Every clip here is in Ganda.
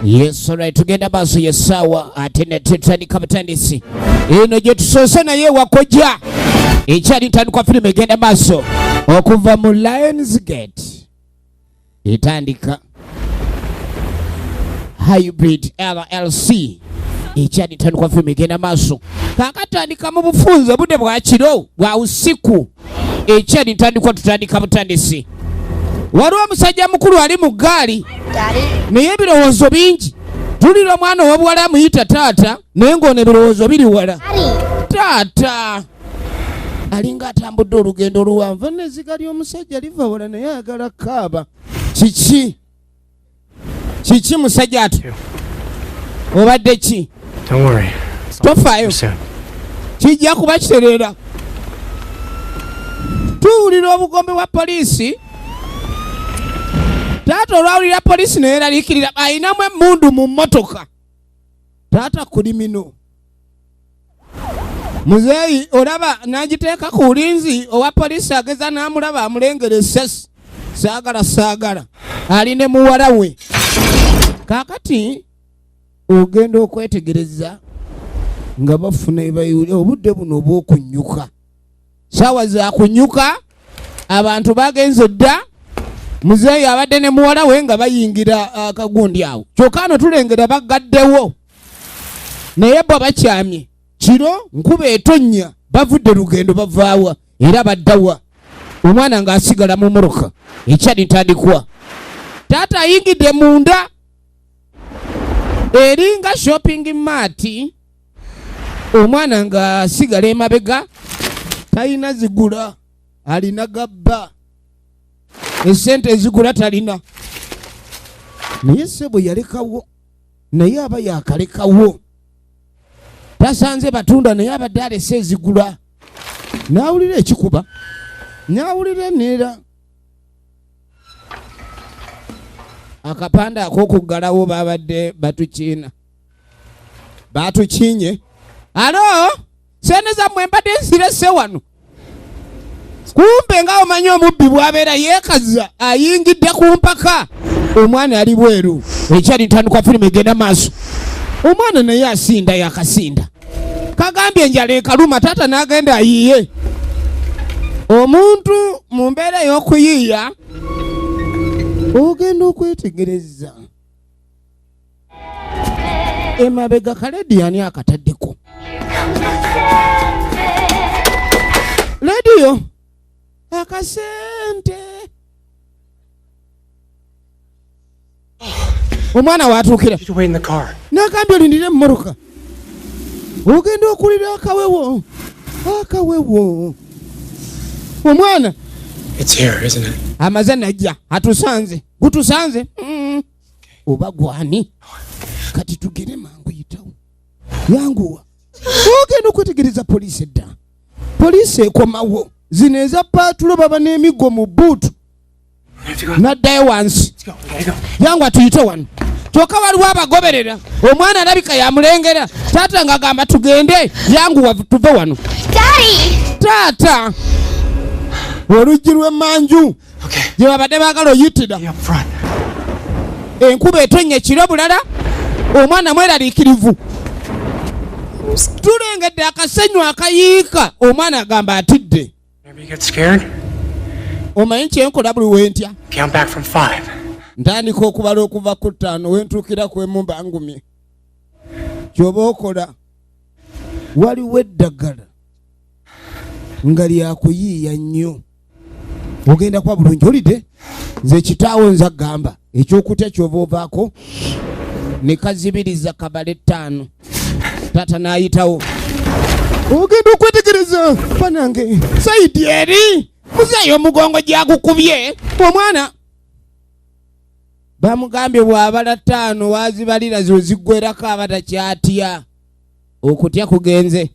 Yes, alright, tugenda baso yesawa atene tetandika butandisi eno gye tusoose naye wakoja ekyali ntandikwa firimu egenda maaso okuva mu Lionsgate etandika Hybrid LLC ekyali ntandikwa firimu egenda maaso kakatandika mu bufunze budde bwa kiro bwa usiku ekyali ntandikwa tutandika butandisi. Waliwo omusajja mukulu ali mu ggaali naye ebirowoozo bingi. Tulira omwana ow'obuwala amuyita taata naye ng'ono ebirowoozo biri wala. Taata alinga atambudde olugendo oluwanvu n'ezziga ly'omusajja liva wala naye ayagala kaaba. Kiki musajja ato? Obadde ki? Tofaayo. Kijja kuba kitereera. Tuwulira obugombe bwa poliisi. Taata olwawulira poliisi naye eraliikirira ayinamu emmundu mu mmotoka. Taata kulimino. Muzeeyi olaba n'agiteeka ku bulinzi owa poliisi ageza n'amulaba amulengera essasi. Saagala. Ali ne muwala we. Kaakati ogenda okwetegereza nga bafuna ebayuuli obudde buno obw'okunnyuka. Saawa za kunnyuka abantu bagenze dda. Muzeeyi abadde ne muwala we nga bayingira akagundi awo. Kyokka ano tulengera bagaddewo. Naye bo bakyamye. Kiro nkuba etonnya bavudde lugendo bavaawa era baddawa. Omwana ng'asigala mu mmotoka ekyali ntandikwa. Taata ayingidde munda eringa shopping mart. Omwana ng'asigala emabega talina zigula alina gabba. Esente ezigula talina. Naye ssebo yalekawo naye aba yakalekawo. Tasanze batunda naye abadde alese ezigula. N'awulira ekikuba n'awulira enneera. Akapande ak'okuggalawo babadde batukiinye. Alo sente zammwe mbadde nsirese wano. Kumbe nga omanyi omubbi bw'abeera yeekaza ayingidde ku mpaka. Omwana ali bweru ekyali ntandikwa firimu egenda maaso. Omwana naye asinda yakasinda. Kagambye enjala ekaluma taata n'agenda ayiye. Omuntu mu mbeera y'okuyiiya ogenda okwetegereza. Emabega kaledi ani akataddeko? Lediyo akasente. Omwana watuukira n'agambye olindire mu mmotoka ogenda okulira akawewo. Omwana amaze najja atusanze gutusanze. Oba gwani kati tugere mangu yitawo yanguwa. Ogenda okwetegereza poliisi edda. Poliisi ekomawo zino eza paatulo baba n'emiggo mu buutu naddayo wansi. Yangu atuyite wano. Kyokka waliwo abagoberera. Omwana alabika yamulengera. Taata ng'agamba tugende yangu tuve wano. Taata oluggi lw'emmanju gye babadde baagala oyitira. Enkuba etonnya ekiro bulala. Omwana mweraliikirivu. Tulengedde akasenyu akayiika. Omwana agamba atidde. Omanyi kyenkola buli wentya? Ntandika okubala okuva ku 5 wentuukira ku emu mbangumye. Ky'oba okola waliwo eddagala nga lyakuyiiya nnyo. Ogenda kuba bulungi olidde nze kitaawo nza gamba ekyokutya ky'oba ovaako ne kazibiriza kabale 5. Taata n'ayitawo. Ogenda okwetegereza banange sayidi eri muzeeyi omugongo gyagukubye. Omwana bamugambye bw'abala 5 wazibalira zo ziggwerako aba takyatya. Okutya kugenze.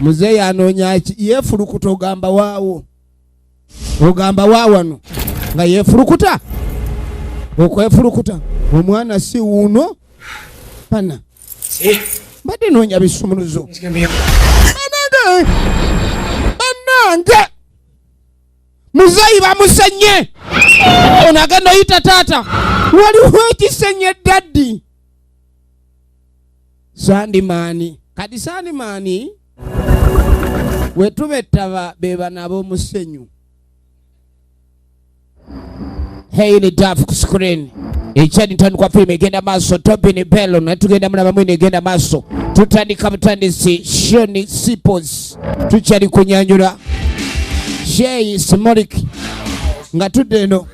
Muzeeyi anoonya yeefulukuta ogamba waawo. Ogamba waawano nga yeefulukuta. Okwefulukuta. Omwana si wuuno pana. Mbadde noonya bisumuluzo. Banange muzeeyi bamusenye. Ono agenda oyita taata, waliwo ekisenye daddi. Sandimaani, kati Sandimaani wetuba ettaba beba nabo musenyu. Hayley Duff ku screen. Ekyadintani kwa filmu egenda maaso. Tobin Bello natugenda mulaba mwene egenda maaso. Tutandika butandisi Shoni Sipos. Tukyali kunyanjula Jay Smolik nga tudde eno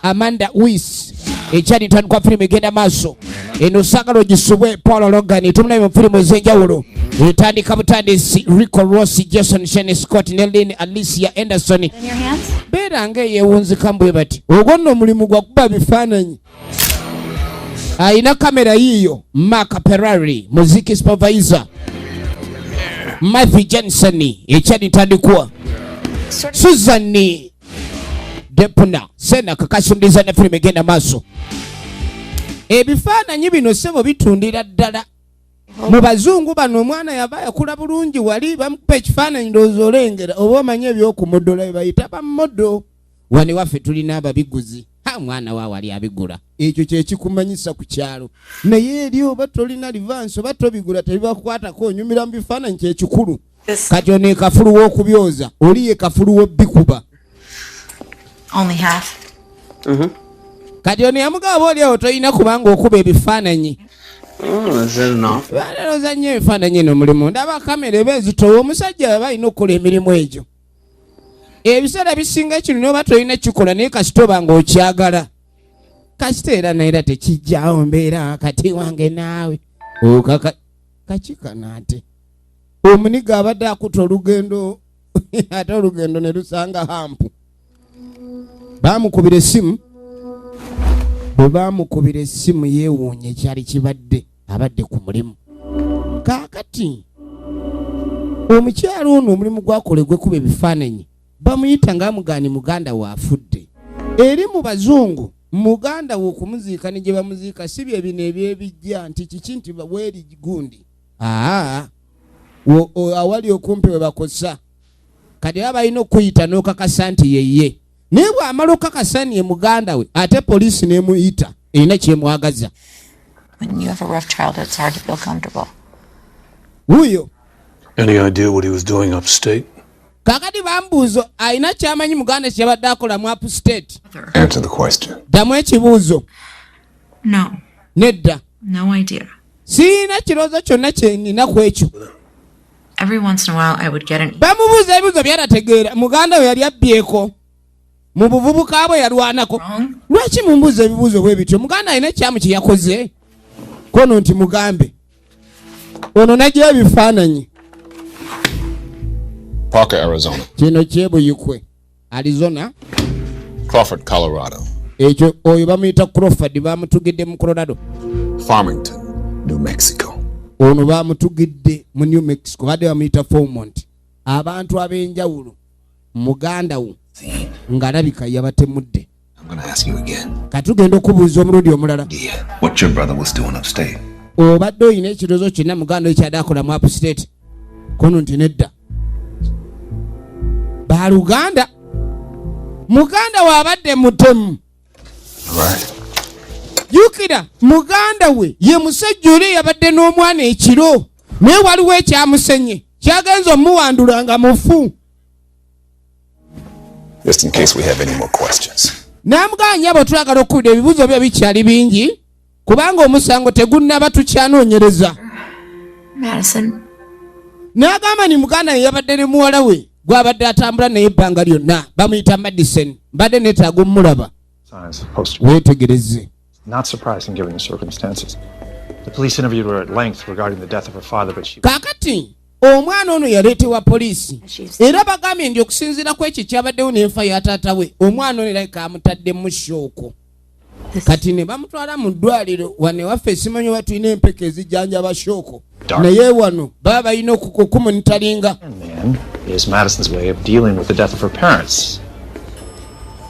Amanda Weiss. Ekyadintani kwa filmu egenda maaso. Eno sagalo gisubwe Paul Logan. Tumulabe mu filimu ez'enjawulo. Etandika butandisi Rico Ross, Jason Shane Scott, Nelly Alicia Anderson. Beera ng'eyewunzika mbwe bati. Ogwo nno omulimu gwa kuba bifaananyi. Ayina kamera yiyo. Mark Perari, muziki supervisor. Matthew Jensen, ekyadintandikwa. Susan Depuna, Sena kakasumbiza na filimu egenda maaso. Ebifaananyi bino ssebo bitundira ddala. Mu bazungu bano omwana yava yakula bulungi wali bamukupa ekifaananyi ndowooza olengera oba omanye ebyokumudola bayita bamumodo. Wano waffe tulina ababiguzi. Mwana wa wali abigula. Ekyo kye kikumanyisa ku kyalo. Naye eri oba tolina livansi oba tobigula tebibakukwatako onyumira mu bifaananyi kye kikulu. Kati ono ekafulu w'okubyoza oli ye kafulu w'obbikuba. Only half. Kati ono yamugaba oli awo tolina kubanga okuba ebifaananyi. Baleroza nnyo ebifaananyi eno mulimu. Ndaba kamera eba ezitowa omusajja aba alina okukola emirimu egyo. Ebiseera bisinga kino n'oba tolina kikola naye kasitoba ng'okyagala. Kasita era naera tekijjawo mbeera kati wange naawe. Kakikana ate. Omuniga abadde akuta olugendo ate olugendo ne lusanga hampu. Baamukubira essimu. Bwe baamukubira essimu yeewuunya ekyali kibadde abadde ku mulimu. Kaakati omukyalo ono omulimu gwakolegwe kuba ebifaananyi bamuyita ng'amugaani muganda we afudde. Eri mu bazungu muganda we okumuziika ne gye bamuziika si bye bino ebyebijja nti kiki nti weeri gundi. Awali okumpi we bakosa. Kati aba balina okuyita n'okakasa nti yeye. Naye bw'amala okakasa ye muganda we ate poliisi n'emuyita erina kyemwagaza. When you have a rough childhood, it's hard to feel comfortable. Wuyo. Any idea what he was doing upstate? Kakati bambuuzo alina kyamanyi muganda kyabadde akola mu upstate. Answer the question. Ddamu ekibuuzo. No. Nedda. No idea. Siina kiroozo kyonna kye nnina ku ekyo. Every once in a while, I would get an... Bamubuuza ebibuuzo by'atategeera. Muganda we yali abbyeko. Mu buvubuka bwe yalwanako. Lwaki mumbuuza ebibuuzo bwe bityo? Muganda alina ekyamu kye yakoze. Kono nti mugambe. Ono najja ebifaananyi. Parker, Arizona. Kino kyebuyikwe. Arizona. Crawford, Colorado. Ekyo oyo bamuyita Crawford bamutugidde mu Colorado. Farmington, New Mexico. Ono bamutugidde mu New Mexico badde bamuyita Fairmont. Abantu ab'enjawulo muganda wo ng'alabika yabatemudde. I'm going to ask you again. Katugenda okubuuza omulundi omulala. Yeah. What your brother was doing upstate? Obadde oyina ekirowoozo kyonna muganda we kyadde akola mu upstate. Kono nti nedda. Baluganda. Muganda we abadde mutemu. Right. Jukira muganda we ye musajja oli yabadde n'omwana ekiro. Naye waliwo ekyamusenye. Kyagenza omuwandula nga mufu. Just in case we have any more questions. Namuganya abo twagala okudde ebibuuzo bye bikyali bingi kubanga omusango tegunnaba tukyanoonyereza. Madison. N'agamba ni muganda ye yabadde ne muwala we gwabadde atambula naye ebbanga lyonna bamuyita Madison. Mbadde neetaaga omulaba. Weetegereze. Not surprising given the circumstances. The police interviewed her at length regarding the death of her father, but she... Kakati omwana ono yaleetebwa poliisi era bagambye ndi okusinziira ku ekyo kyabaddewo n'enfa ya taata we omwana ono erabika amutadde mu shooko. Kati ne bamutwala mu ddwaliro wane waffe simanyi oba tulina empeke ezijjanjaba shooko naye wano baba balina okumunitalinga. is Madison's way of dealing with the death of her parents.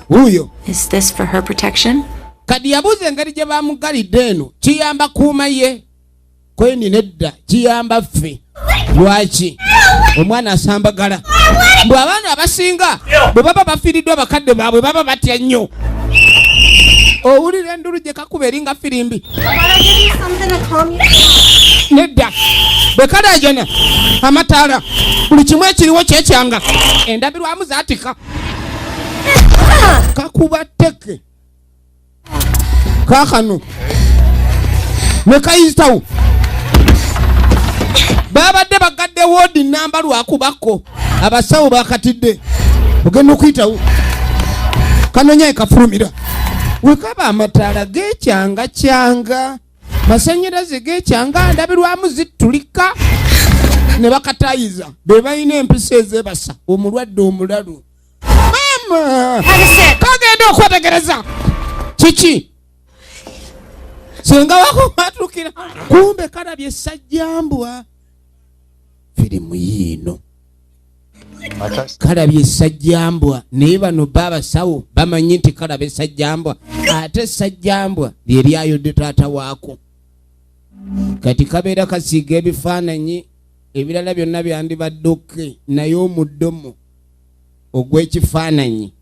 Wuyo. Is this for her protection? Kadi yabuuza engeri gye bamugalidde eno kiyamba kuuma ye. Kweni nedda kiyamba ffe. Lwaki? omwana asambagala bwe abaana abasinga bwe baba bafiiriddwa bakadde baabwe baba batya nnyo owulira endulu gye kakuba eringa firimbi nedda bwe kalaajana amataala buli kimu ekiriwo kyekyanga endabirwamu zaatika kakuba tteke kaakano ne kayitawo babadde bagadde woodi namba lwakubako abasawo bakatidde ogenda okuyitawo kanonyaye kafulumira wekaba amataala geekyanga masanyalaze geekyanga ndabirwamu zitulika ne bakatayiza be balina empisa ezebasa omulwadde omulalu mama kagenda okwetegereza kiki senga wako matukira kumbe kalabye sajjambwa firimu yiino kalabye sajjambwa naye bano babasawo bamanyi nti kalabye sajjambwa ate sajjambwa lyeryayodde taata waako kati kabeera kasiiga ebifaananyi ebirala byonna byandibadde oke naye omuddomo ogw'ekifaananyi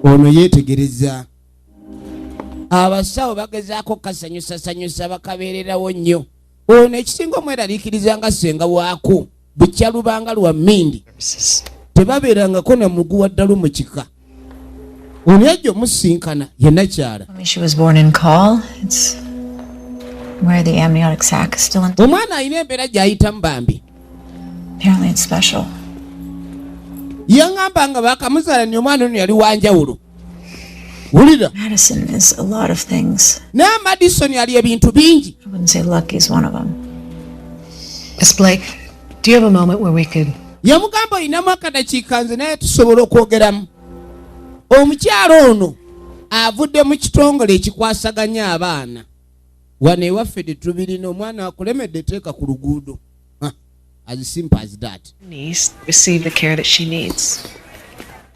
ono yeetegereza abasawo bagezaako kasanyusasanyusa bakabeererawo nnyo ono ekisinga omweraliikiriza nga ssenga waako bukya lubanga lwa mmindi tebabeerangako na muguwa ddala mu kika ono yajja omusinkana yenna kyala Where the amniotic sac is still in. omwana alina embeera gy'ayitamu bambi Apparently it's special. yaŋŋamba nga bakamuzaala ni omwana ono yali wanjawulo wulira Madison is a lot of things. naye Madison ali ebintu bingi I wouldn't say lucky is one of them. Miss Blake, do you have a moment where we could... yamugamba olinamu akadakiika nze naye tusobola okwogeramu omukyalo ono avudde mu kitongole ekikwasaganya abaana wano ewaffe tetubirina omwana akulemedde teeka ku luguudo as simple as that needs receive the care that she needs.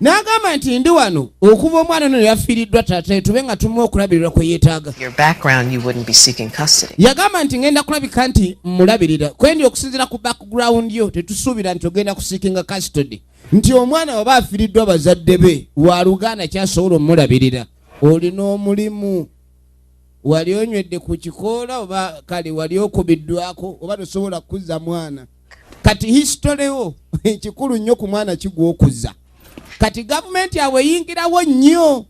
n'agamba nti ndi wano okuva omwana ono yafiiriddwa taata tube nga tumuwa okulabirirwa kwe yeetaaga Your background, you wouldn't be seeking custody. yagamba nti ngenda kulabika nti mulabirira kwendi okusinziira ku background yo tetusuubira nti ogenda kusiikinga custody nti omwana oba afiiriddwa bazadde be wa luganda kyasobola omulabirira olina omulimu wali onywedde ku kikoola oba kale wali okubiddwako oba tosobola kuzza mwana kati histolewo ekikulu nnyo ku mwana kigwa okuzza kati gavumenti awe eyingirawo nnyo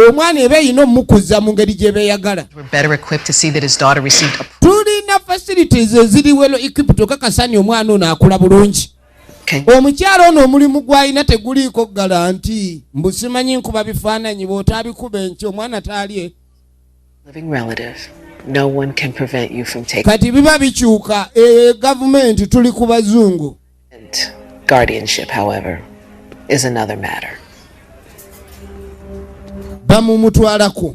omwana eba eyina omukuza mu ngeri gye beeyagala We're better equipped to see that his daughter received a... tulina facilities eziri welo equipped okakasani omwana ono akula bulungi omukyalo ono omulimu gw'alina teguliiko galanti mbu simanyi nkuba bifaananyi bw'otaabikuba enki omwana taalye living relative. No one can prevent you from taking... kati biba bikyuka gavumenti tuli ku bazungu Guardianship, however, is another matter. bamumutwalako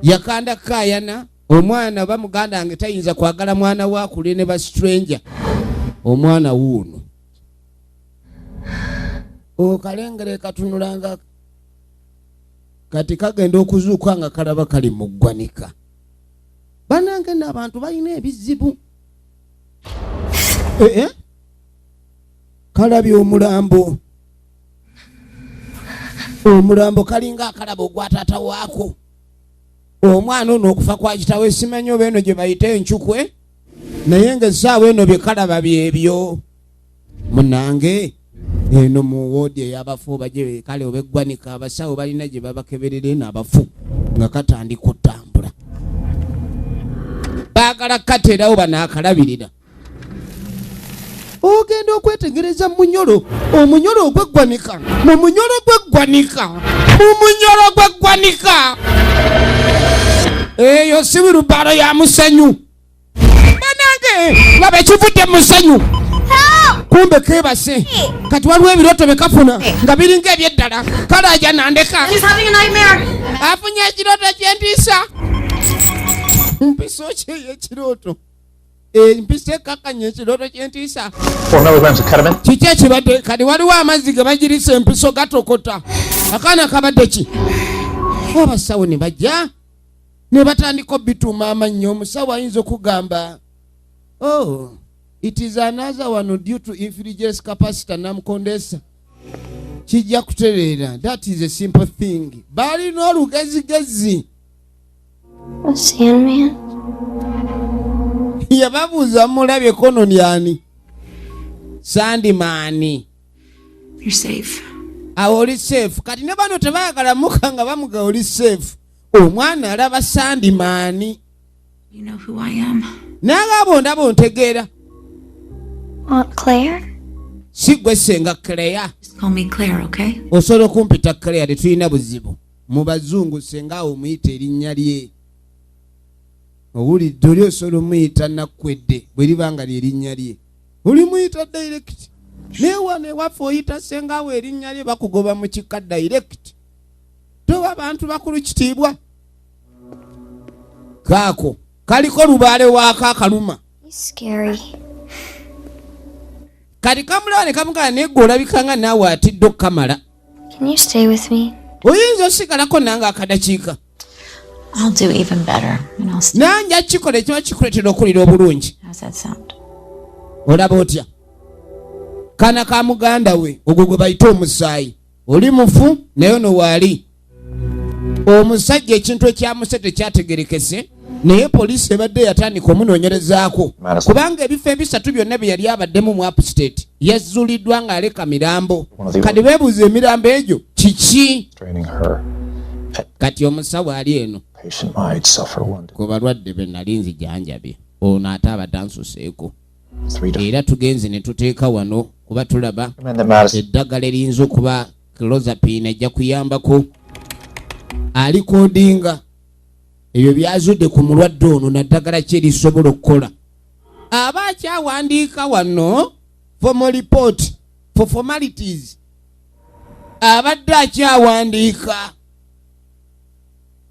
yakanda kaayana omwana bamuganda wange tayinza kwagala mwana wakule ne ba stranger omwana wuuno okalengere katunulanga kati kagenda okuzuuka nga kalaba kali mu ggwanika banange n'abantu balina ebizibu kalabye omulambo kalinga akalaba ogwa taata waako omwana ono okufa kwa kitawe simanyi oba eno gye bayita enkyukwe naye ng'essaawa eno bye kalaba byebyo munange eno mu woodi ey'abafu bajye kale oba eggwanika abasawo balina gye babakeberera eno abafu nga katandika otambula baagala kateerawo banaakalabirira ogenda okwetegereza munyolo omunyolo ogweggwanika mu munyolo gweggwanika eyo si wirubaalo ya musanyu banange laba ekivudde musanyu kumbe kebase kati waliwo ebirooto bekafuna nga biringa ebyeddala kale aja nandeka afunye ekirooto kyentiisa mpiso kyeyo ekirooto mpise kakanya ekirooto kyentiisa 4 milligrams of ketamine. kiki ekibadde kati waliwo amazzi ge bagirisa empiso gatokota akaana kabadde ki abasawo ne bajja ne batandika obituuma amannyo omusawo ayinza okugamba It is another one due to infringers capacitor namkondesa. Kijja kutereera. That is a simple thing. Balina olugezigezi. A Sandman? Yababuuza mulabye kono lyani. Sandman. You're safe. Awo oli safe. Kati ne bano tebaagala muka nga bamuga oli safe. Omwana alaba Sandman. You know who I am. N'agamba ondaba ontegeera. Aunt Claire? Si gwe senga Claire. Just call me Claire, okay? Osobola okumpita Claire tetulina buzibu. Mu bazungu senga awo muyita erinnya lye. Owulidde oli osobola omuyita Nakwedde bwe liba nga lyerinnya lye. Oli muyita direct. Neewano ewaffe oyita senga awo erinnya lye bakugoba mu kika direct. Toba abantu bakulu kitiibwa. Kaako kaliko lubaale waako akaluma. He's scary. Kati kamulaba ne kamugala naye gwe olabika nga naawe atidde okukamala. Can you stay with me? Oyinza osigalako nange akadakiika. I'll do even better, and I'll stay. Nanja kikola ekiba kikuleetera okulira obulungi. How's that sound? Olaba otya? Kana ka muganda we ogwo gwe bayita omusaayi. Oli mufu naye ono waali. Omusajja ekintu ekyamusse tekyategerekese naye poliisi ebadde yatandika omunoonyerezaako kubanga ebifo ebisatu byonna bye yali abaddemu mu upstate yazzuliddwa ng'aleka mirambo. Kati beebuuza emirambo egyo kiki? Kati omusawo ali eno ku balwadde be nali nzijanjabye ono ate abadde ansuseeko era tugenze ne tuteeka wano kuba tulaba eddagala erinza okuba clozapine ejja kuyambako alikodinga ebyo byazudde ku mulwadde ono naddagala kye lisobola okukola. Aba akyawandiika wano report for formalities abadde akyawandiika.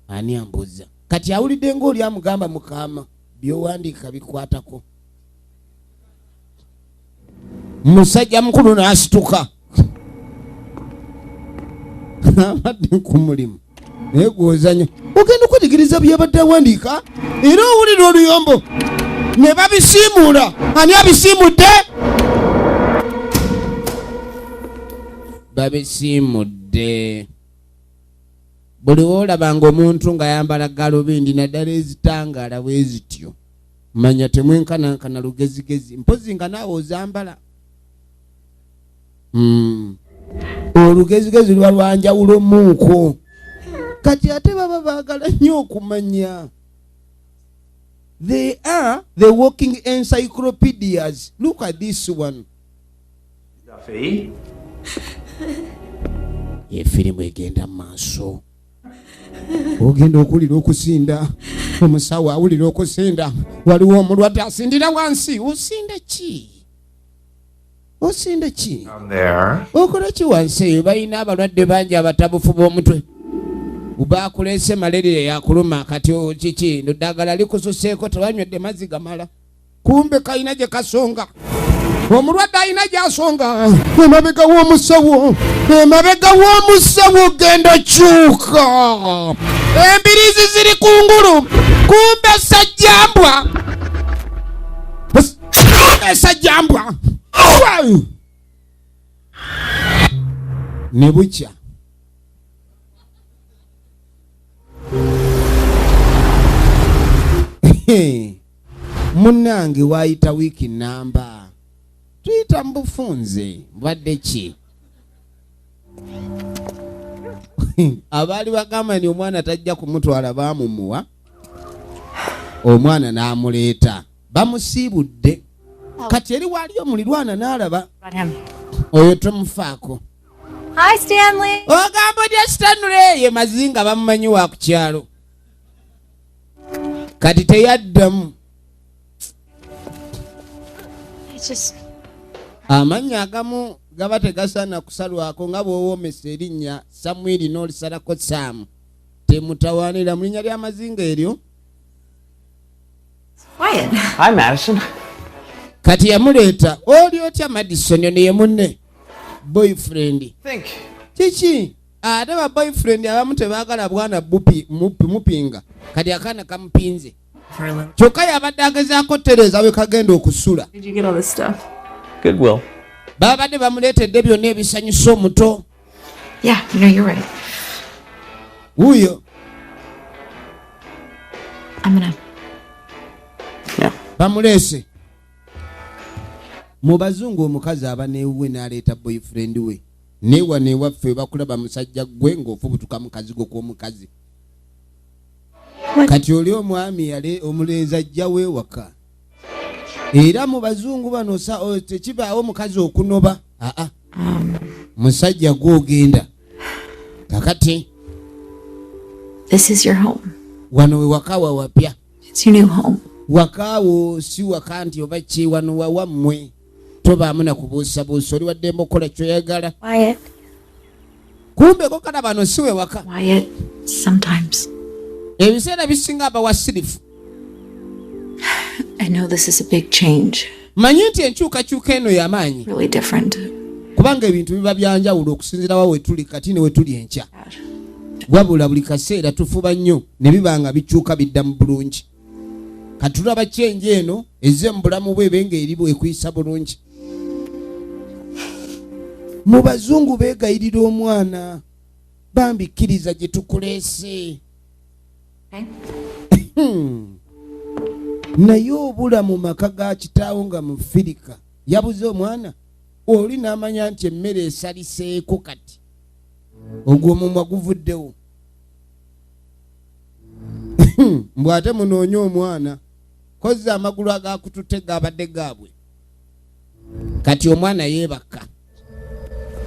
Ani ambuza kati awulidde ng'oli amugamba mukama byowandiika bikwatako. Musajja mukulu n'asituka abadde ku mulimu naye gwozanya ogenda okwetegereza byabadde awandiika era owulira oluyombo ne babisiimuula. Ani abisiimudde? Babisiimudde. Buli woolabanga omuntu ng'ayambala galubindi naddala ezitangaala bwe zityo manya temwenkanankana lugezigezi mpozi nga naawe ozambala. Olugezigezi luba lwanjawulo muuko. Kati ate baba baagala nnyo okumanya. They are the walking encyclopedias. Look at this one. Efirimu egenda mu maaso. Ogenda okulira okusinda. Omusawo awulira okusinda. Waliwo omulwadde asindira wansi. Osinda ki? Osinda ki? Okola ki wansi eyo? Balina abalwadde bangi abatabufu b'omutwe. Ubaakuleese malaria yakuluma kati kiki ddagala likususeeko tewanywedde mazzi gamala. Kumbe kayina gye kasonga. Omulwadde ayina gy'asonga. Emabega w'omusawo. Emabega w'omusawo genda kyuka. Embiriizi ziri kungulu. Kumbe sajjambwa. Sajjambwa. Ne bukya. Munnange waayita wiiki namba. Tuyita mu bufunze mbadde ki? Abaali bagamba ni omwana tajja kumutwala baamumuwa. Omwana n'amuleeta. Bamusiibudde. Kati eri waali omulirwana n'alaba. Oyo tomufaako. Hi, Stanley. Ogamba otya Stanley? Ye mazinga bamumanyi wa ku kyalo. Kati teyaddamu. Amanya agamu gaba tegasaana kusalwako nga bw'owoomesa erinnya Samwiri n'olisalako Saamu. Temutawaanira mu linnya ly'amazinga eryo. Hi, Madison. Kati yamuleeta. Oli otya Madison ono ye munne? Boyfriend. Kiki? Ate ba boyfriend abamu tebaagala bwana mupinga. Kati akaana kamupinze. For a little. kyokka yabadde agezaako Tereza we kagenda okusula. Did you get all this stuff? Goodwill. Babadde bamuleetedde byonna ebisanyusa omuto. Yeah, you know, you're right. Wuuyo I'm gonna. bamuleese. Mu bazungu omukazi aba neewuwe n'aleeta boyfriend we. Neewa neewaffe bakulaba musajja gwe ng'ofubutuka mukazi go kw'omukazi. Kati oli omwami yale omulenzi ajja weewaka. Era mu bazungu bano tekibaawo mukazi okunoba. Musajja gw'ogenda. Kakati. This is your home. Wano we waka wa wapya. It's your new home. Wakaawo si waka nti oba ki wano wawammwe. Tobaamu na kubuusabuusa oli waddemu okukola ky'oyagala. Wyatt. Kumbe kokana bano si we waka. Wyatt, sometimes. Ebiseera bisinga aba wasirifu. I know this is a big change. Manyi nti enkyukakyuka eno y'amaanyi. Really different. Kubanga ebintu biba byanjawulo okusinziira wa we tuli kati ne we tuli enkya. Wabula buli kaseera tufuba nnyo ne biba nga bikyuka bidda mu bulungi. Katulaba kyenje eno ezze mu bulamu bwe benga eri bwekuyisa bulungi. Mu bazungu beegayirira omwana bambikkiriza gye tukuleese. Naye obula mu maka ga kitaawo nga mu Firika yabuze omwana oli n'amanya nti emmere esaliseeko kati ogwo omumwa guvuddewo. Mbwate munoonye omwana kozza amagulu agakututega abadde gaabwe. Kati omwana yeebaka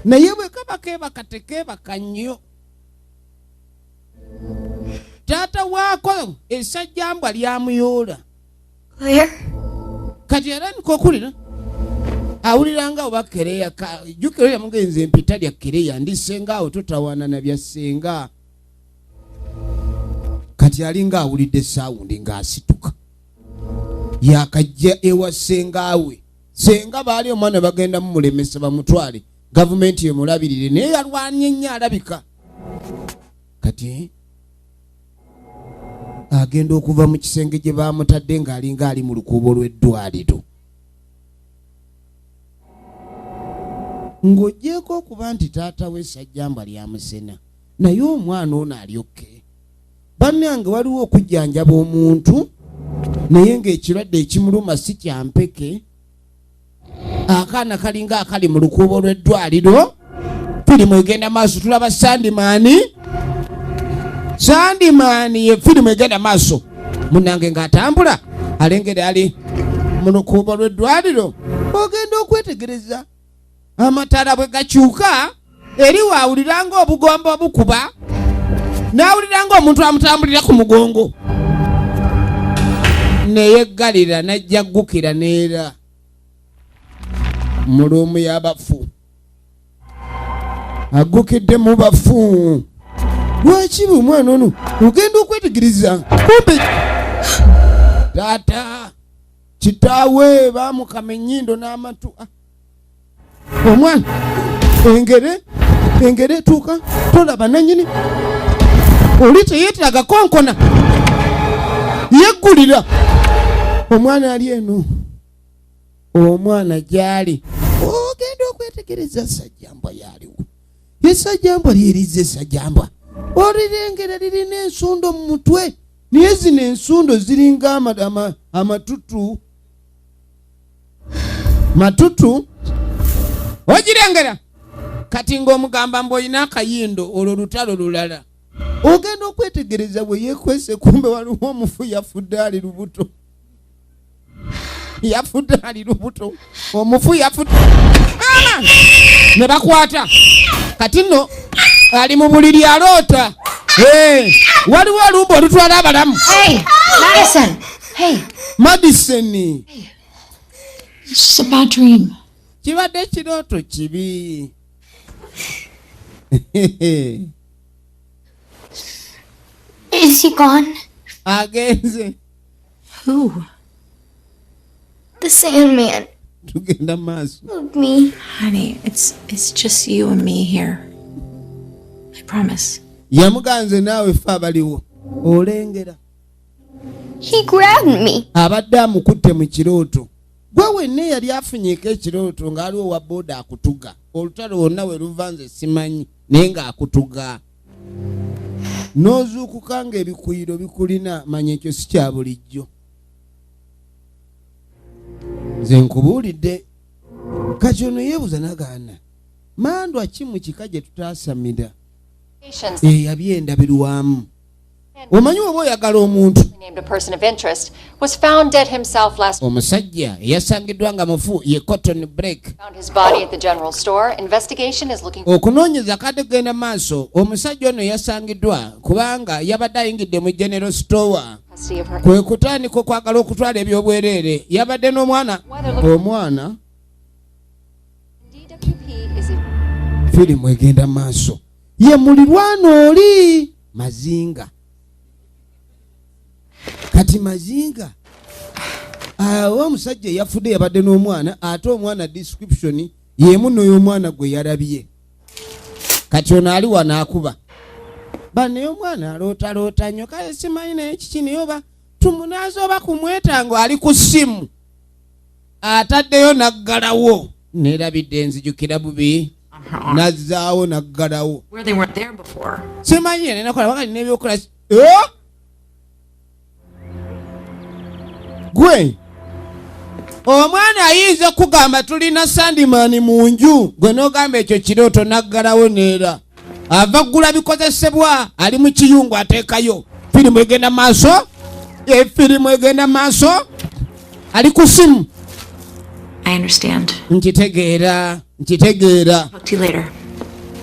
naye bwe kaba keebaka tekeebaka nnyo. Taata waako essajjambwa lyamuyoola. Claire? Kati era nikokulira awulira nga oba Kereya jjukira yamugenza empita lya Kereya ndisenga awo totawaana na bya ssenga. Kati alinga awulidde saawundi ng'asituka yakajja ewa ssengawe. Ssenga baali omwana bagenda mumulemesa bamutwale gavumenti emulabirire naye yalwanye nnyo alabika. Kati agenda okuva mu kisenge gye baamutadde ng'alinga ali mu lukuubo lw'eddwaliro. Ng'oggyeko okuba nti taata we essajjamba lyamusena naye omwana ono alyokke. Bannange waliwo okujjanjaba omuntu naye ng'ekirwadde ekimuluma si kyampeke. Akaana kalinga akali mu lukuubo lw'eddwaliro. Firimu egenda maaso tulaba Sandimaani ye firimu egenda maaso. Munnange ng'atambula alengera ali mu lukuubo lw'eddwaliro. Ogenda okwetegereza amataala bwe gakyuka eri waawulira ng'obugomba bukuba n'awulira ng'omuntu amutambulira ku mugongo. Neyeggalira najja ggukira neera mu luumu y'abafu. Aggukidde mu bafu. Lwaki omwana ono ogenda okwetegereza kumbe taata kitaawe baamukama ennyindo n'amatu. Omwana engere tuuka tolaba nannyini oli teyeetaaga konkona yeggulira. Omwana ali eno omwana gyali ogenda okwetegereza sajjambwa yaliwo. Essajjambwa lyerize essajjambwa olirengera lirina ensundo mu mutwe naye zino ensundo ziringa matutu ogirengera. Kati ng'omugamba mbu olina akayindo olwo lutalo lulala. Ogenda okwetegereza bwe yeekwese kumbe waliwo omufu yafudde ali lubuto. Omufu yafudde ne bakwata. Kati nno ali mu buliri aloota. Waliwo olumba olutwala abalamu. Hey, Madison! Hey! Madison! It's just a bad dream. Kibadde kirooto kibi. Is he gone? Agenze. Who? The Sandman. Tugenda maaso. Look me. Honey, it's just you and me here. I promise. Yamuganze naawe ffe abaliwo olengera. He grabbed me. abadde amukutte mu kirooto. Gwe wenna yali afunyeeko ekirooto ng'aliwo wa booda akutuga. Olutalo lwonna we luva nze simanyi naye ng'akutuga. N'ozuukuka ng'ebikuyiro bikulina manya ekyo si kya bulijjo. Nze nkubuulidde. Kati ono yeebuuza n'agaana. Mandwa ki mu kika gye tutaasamira? Yabyendabirwamu. Omanyi oba oyagala omuntu. Omusajja eyasangiddwa nga mufu ye Cotton Break. Okunoonyeza kadde genda maaso, omusajja ono yasangiddwa kubanga yabadde ayingidde mu General Store. Kwe kutandika okwagala okutwala ebyobwereere. Yabadde n'omwana. Omwana firimu egenda maaso. Ye mulirwana oli Mazinga. Kati Mazinga omusajja yafudde yabadde n'omwana ate omwana description yemu n'omwana gwe yarabye. Kati ono ali wano akuba. Bane omwana aloota nnyo kale simanyi naye kiki naye oba tumunaaza oba kumwetango ali ku ssimu. Ataddeyo naggalawo. Neerabidde enzijukira bubi. Nazzaawo naggalawo. Simanyi yene nakola wakati n'ebyokola. Gwe omwana ayinza kugamba tulina Sandman mu nju. Gwe n'ogamba ekyo kirooto naggalawo neera. Ava ggula bikozesebwa ali mu kiyungu ateekayo. Firimu egenda maaso. Firimu egenda maaso. Ali ku simu. I understand. Nkitegeera. Talk to you later.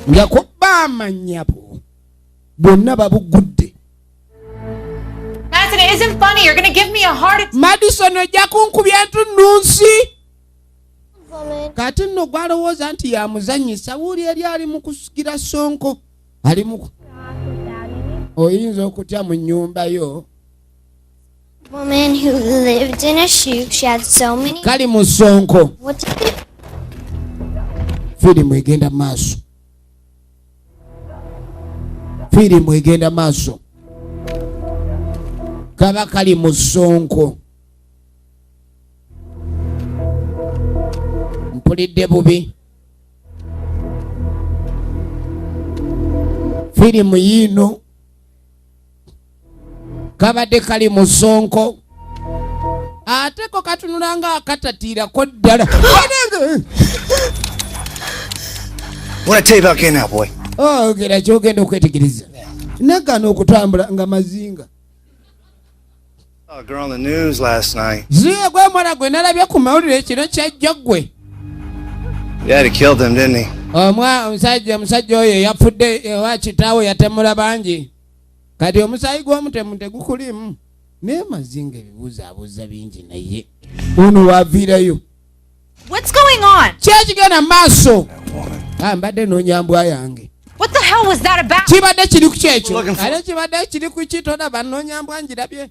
Nja kuba amannyabo. Bonna babugudde. Madison, it isn't funny. You're going to give me a heart attack. Madison ojja kunkubya ntunnunsi. Kati nno gwalowooza nti yamuzannyisa wuuli eri ali mu kusikira Sonko. Ali mu oyinza okutya mu nnyumba yo. Woman who lived in a shoe. She had so many. Kali mu Sonko. What did you... Firimu egenda maaso. Firimu egenda maaso. Kaba kali mu Sonko. Mpulidde bubi. Firimu yiino kabadde kali mu Sonko. Ate ko katunula nga akatatiirako ddala. What I tell you about getting out, boy? Ogera kyogenda okwetegereza. Nagana okutambula nga Mazinga. Saw a girl on the news last night. Ziye gwe mwana gwe nalabye ku mawulire kino kyajja gwe. Yeah, he killed him, didn't he? Omusajja oyo yafudde ewa kitaawe yatemula bangi. Kati omusayi gw'omutemu tegukulimu. Naye Mazinga ebibuuzaabuuza bingi naye. Ono waaviirayo. What's going on? Kyekigenda maaso. Mbadde n'onyambwa yange. What the hell was that about? Kibadde kiri ku kyekyo. Ate kibadde kiri ku kitolaba n'onyambwa njirabye.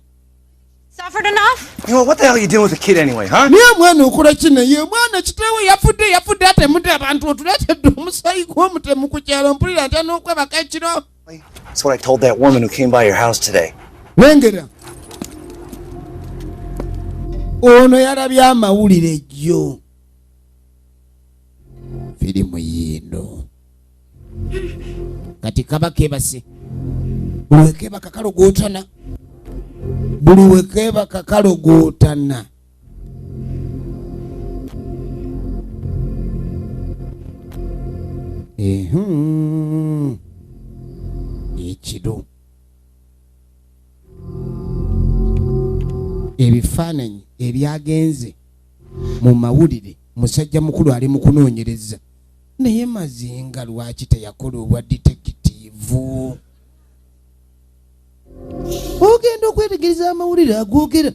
Suffered enough? You know, what the hell are you doing with the kid anyway, huh? Niye mwana okola kino ye mwana kitaawe yafudde atemudde abantu otuleetedde omusayi gw'omutemu ku kyalo mpulira ntya n'okwebaka ekiro. That's what I told that woman who came by your house today. Lengera. Ono yalabye amawulire jjo. Firimu yiino. Kati kaba kebase. Buli wekeba kakalogootana. Buli wekeba kakalogootana. Ekiro. Ebifaananyi ebyagenze mu mawulire musajja mukulu ali mu kunoonyereza. Naye Mazinga lwaki teyakola obwa detekitiivu? Ogenda okwetegereza amawulire agoogera.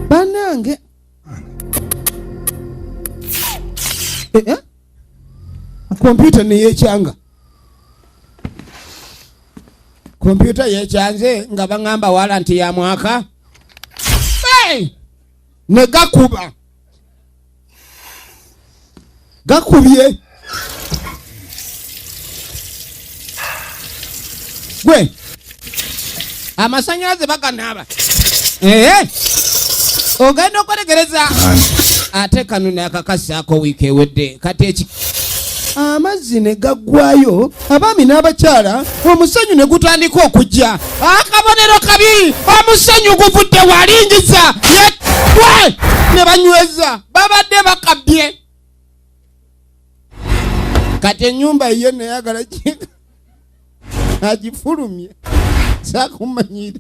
Bannange. Kompyuta neyekyanga. Kompyuta yekyanze nga baŋŋamba walanti ya mwaka. Ne gakuba. Gakubye. Gwe. Amasanyalaze baganaaba. Ogenda okulegereza ate kanuna akakasaako wiiki ewedde kati eki amazzi ne gaggwayo abaami n'abakyala omusenyu ne gutandika okujja akabonero kabi omusenyu guvudde walingiza yetwe ne banyweza babadde bakabye kati ennyumba ye neyagala agifulumye sakumanyire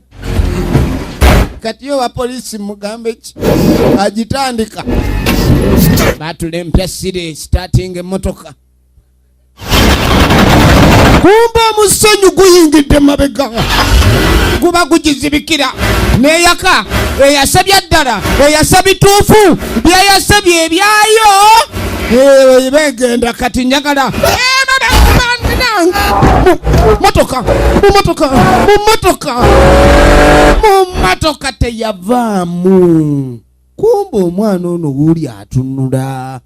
kati yo wa polisi mugambe ki agitandika batulempya sire starting emotoka kumba omusenyu guyingidde mabega guba gugizibikira neyaka eyasabye ddala eyasabye bituufu byeyasabye ebyayo begenda kati njagala mumotoka teyavaamu kumba omwana ono wuuli atunula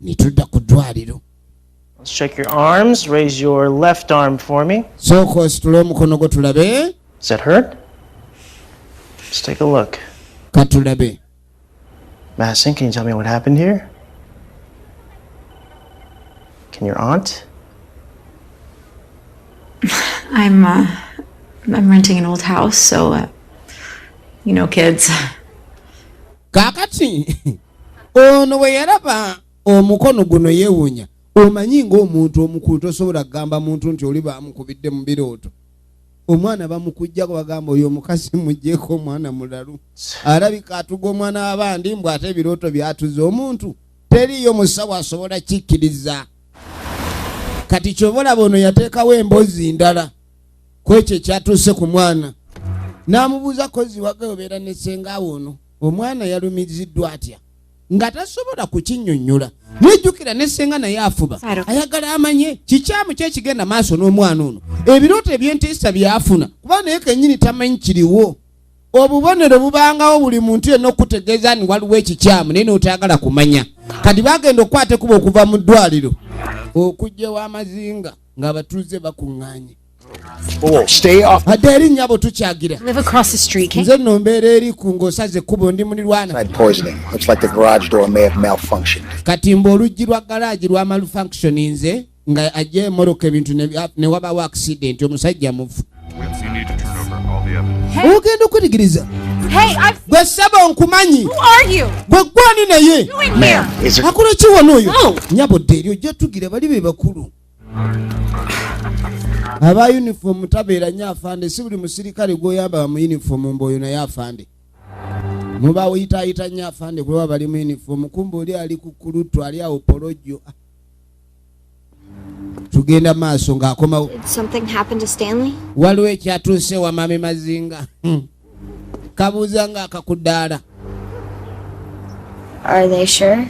nitudda ku ddwaliro. Let's check your arms. Raise your left arm for me. Sooka ositule omukono gwo tulabe. Does that hurt? Let's take a look. Katulabe. Madison, can you tell me what happened here? Can your aunt? I'm renting an old house, so, kids. Kakati, ono we yaraba omukono guno yeewuunya. Omanyi ng'omuntu omukulu tosobola kugamba muntu nti oli bamukubidde mu birooto. Omwana bamukujjako bagamba oyo omukazi mugjeeko omwana mulalu. Alabika atuga omwana w'abandi mbw ate ebirooto byatuze omuntu. Teriyo musawo asobola kikkiriza. Kati kyobolaba ono yateekawo emboozi ndala ku ekyo ekyatuuse ku mwana. N'amubuuza kozi wage obeera ne ssengawo ono. Omwana yalumiziddwa atya nga tasobola kukinnyonnyola. Nejjukira ne ssenga naye afuba ayagala amanye kikyamu kyekigenda maaso n'omwana ono. Ebirooto eby'entiisa byafuna kuba naye kennyini tamanyi kiriwo. Obubonero bubangawo buli muntu yenna okutegeeza ni waliwo ekikyamu naye n'otayagala kumanya. Kati bagenda okukwata ekuba okuva mu ddwaliro okujja w'amazinga ng'abatuuze bakuŋŋaanye. Stay off. Aderi nyabo tukyagira. Live across the street. Nze no mbeera eri ku ng'osaze kubo ndi mulirwana. Poisoning. Looks like the garage door may have malfunctioned. Kati mboluggi lwa garage lwa malfunctioninze nga ajje emmotoka ebintu ne wabawo accident omusajja mufu. Ogenda okutegeriza. Hey, gwe saba nkumanyi. Who are you? Gwe gwani naye. Ma'am, is it? Akola ki wano oyo? Nyabo dderi ojja tugira bali be bakulu. Aba uniform tabeera nnyo afande si buli musirikale gw'oyamba mu uniform mboyo naye afande. Muba oyitaayita nnyo afande kuba bali mu uniform kumbe oli ali ku kulutu ali awo polojo. Tugenda maaso ng'akomawo. Did something happen to Stanley? Waliwo ekyatuuse wa mame mazinga. Kabuuza ng'akakuddaala. Are they sure?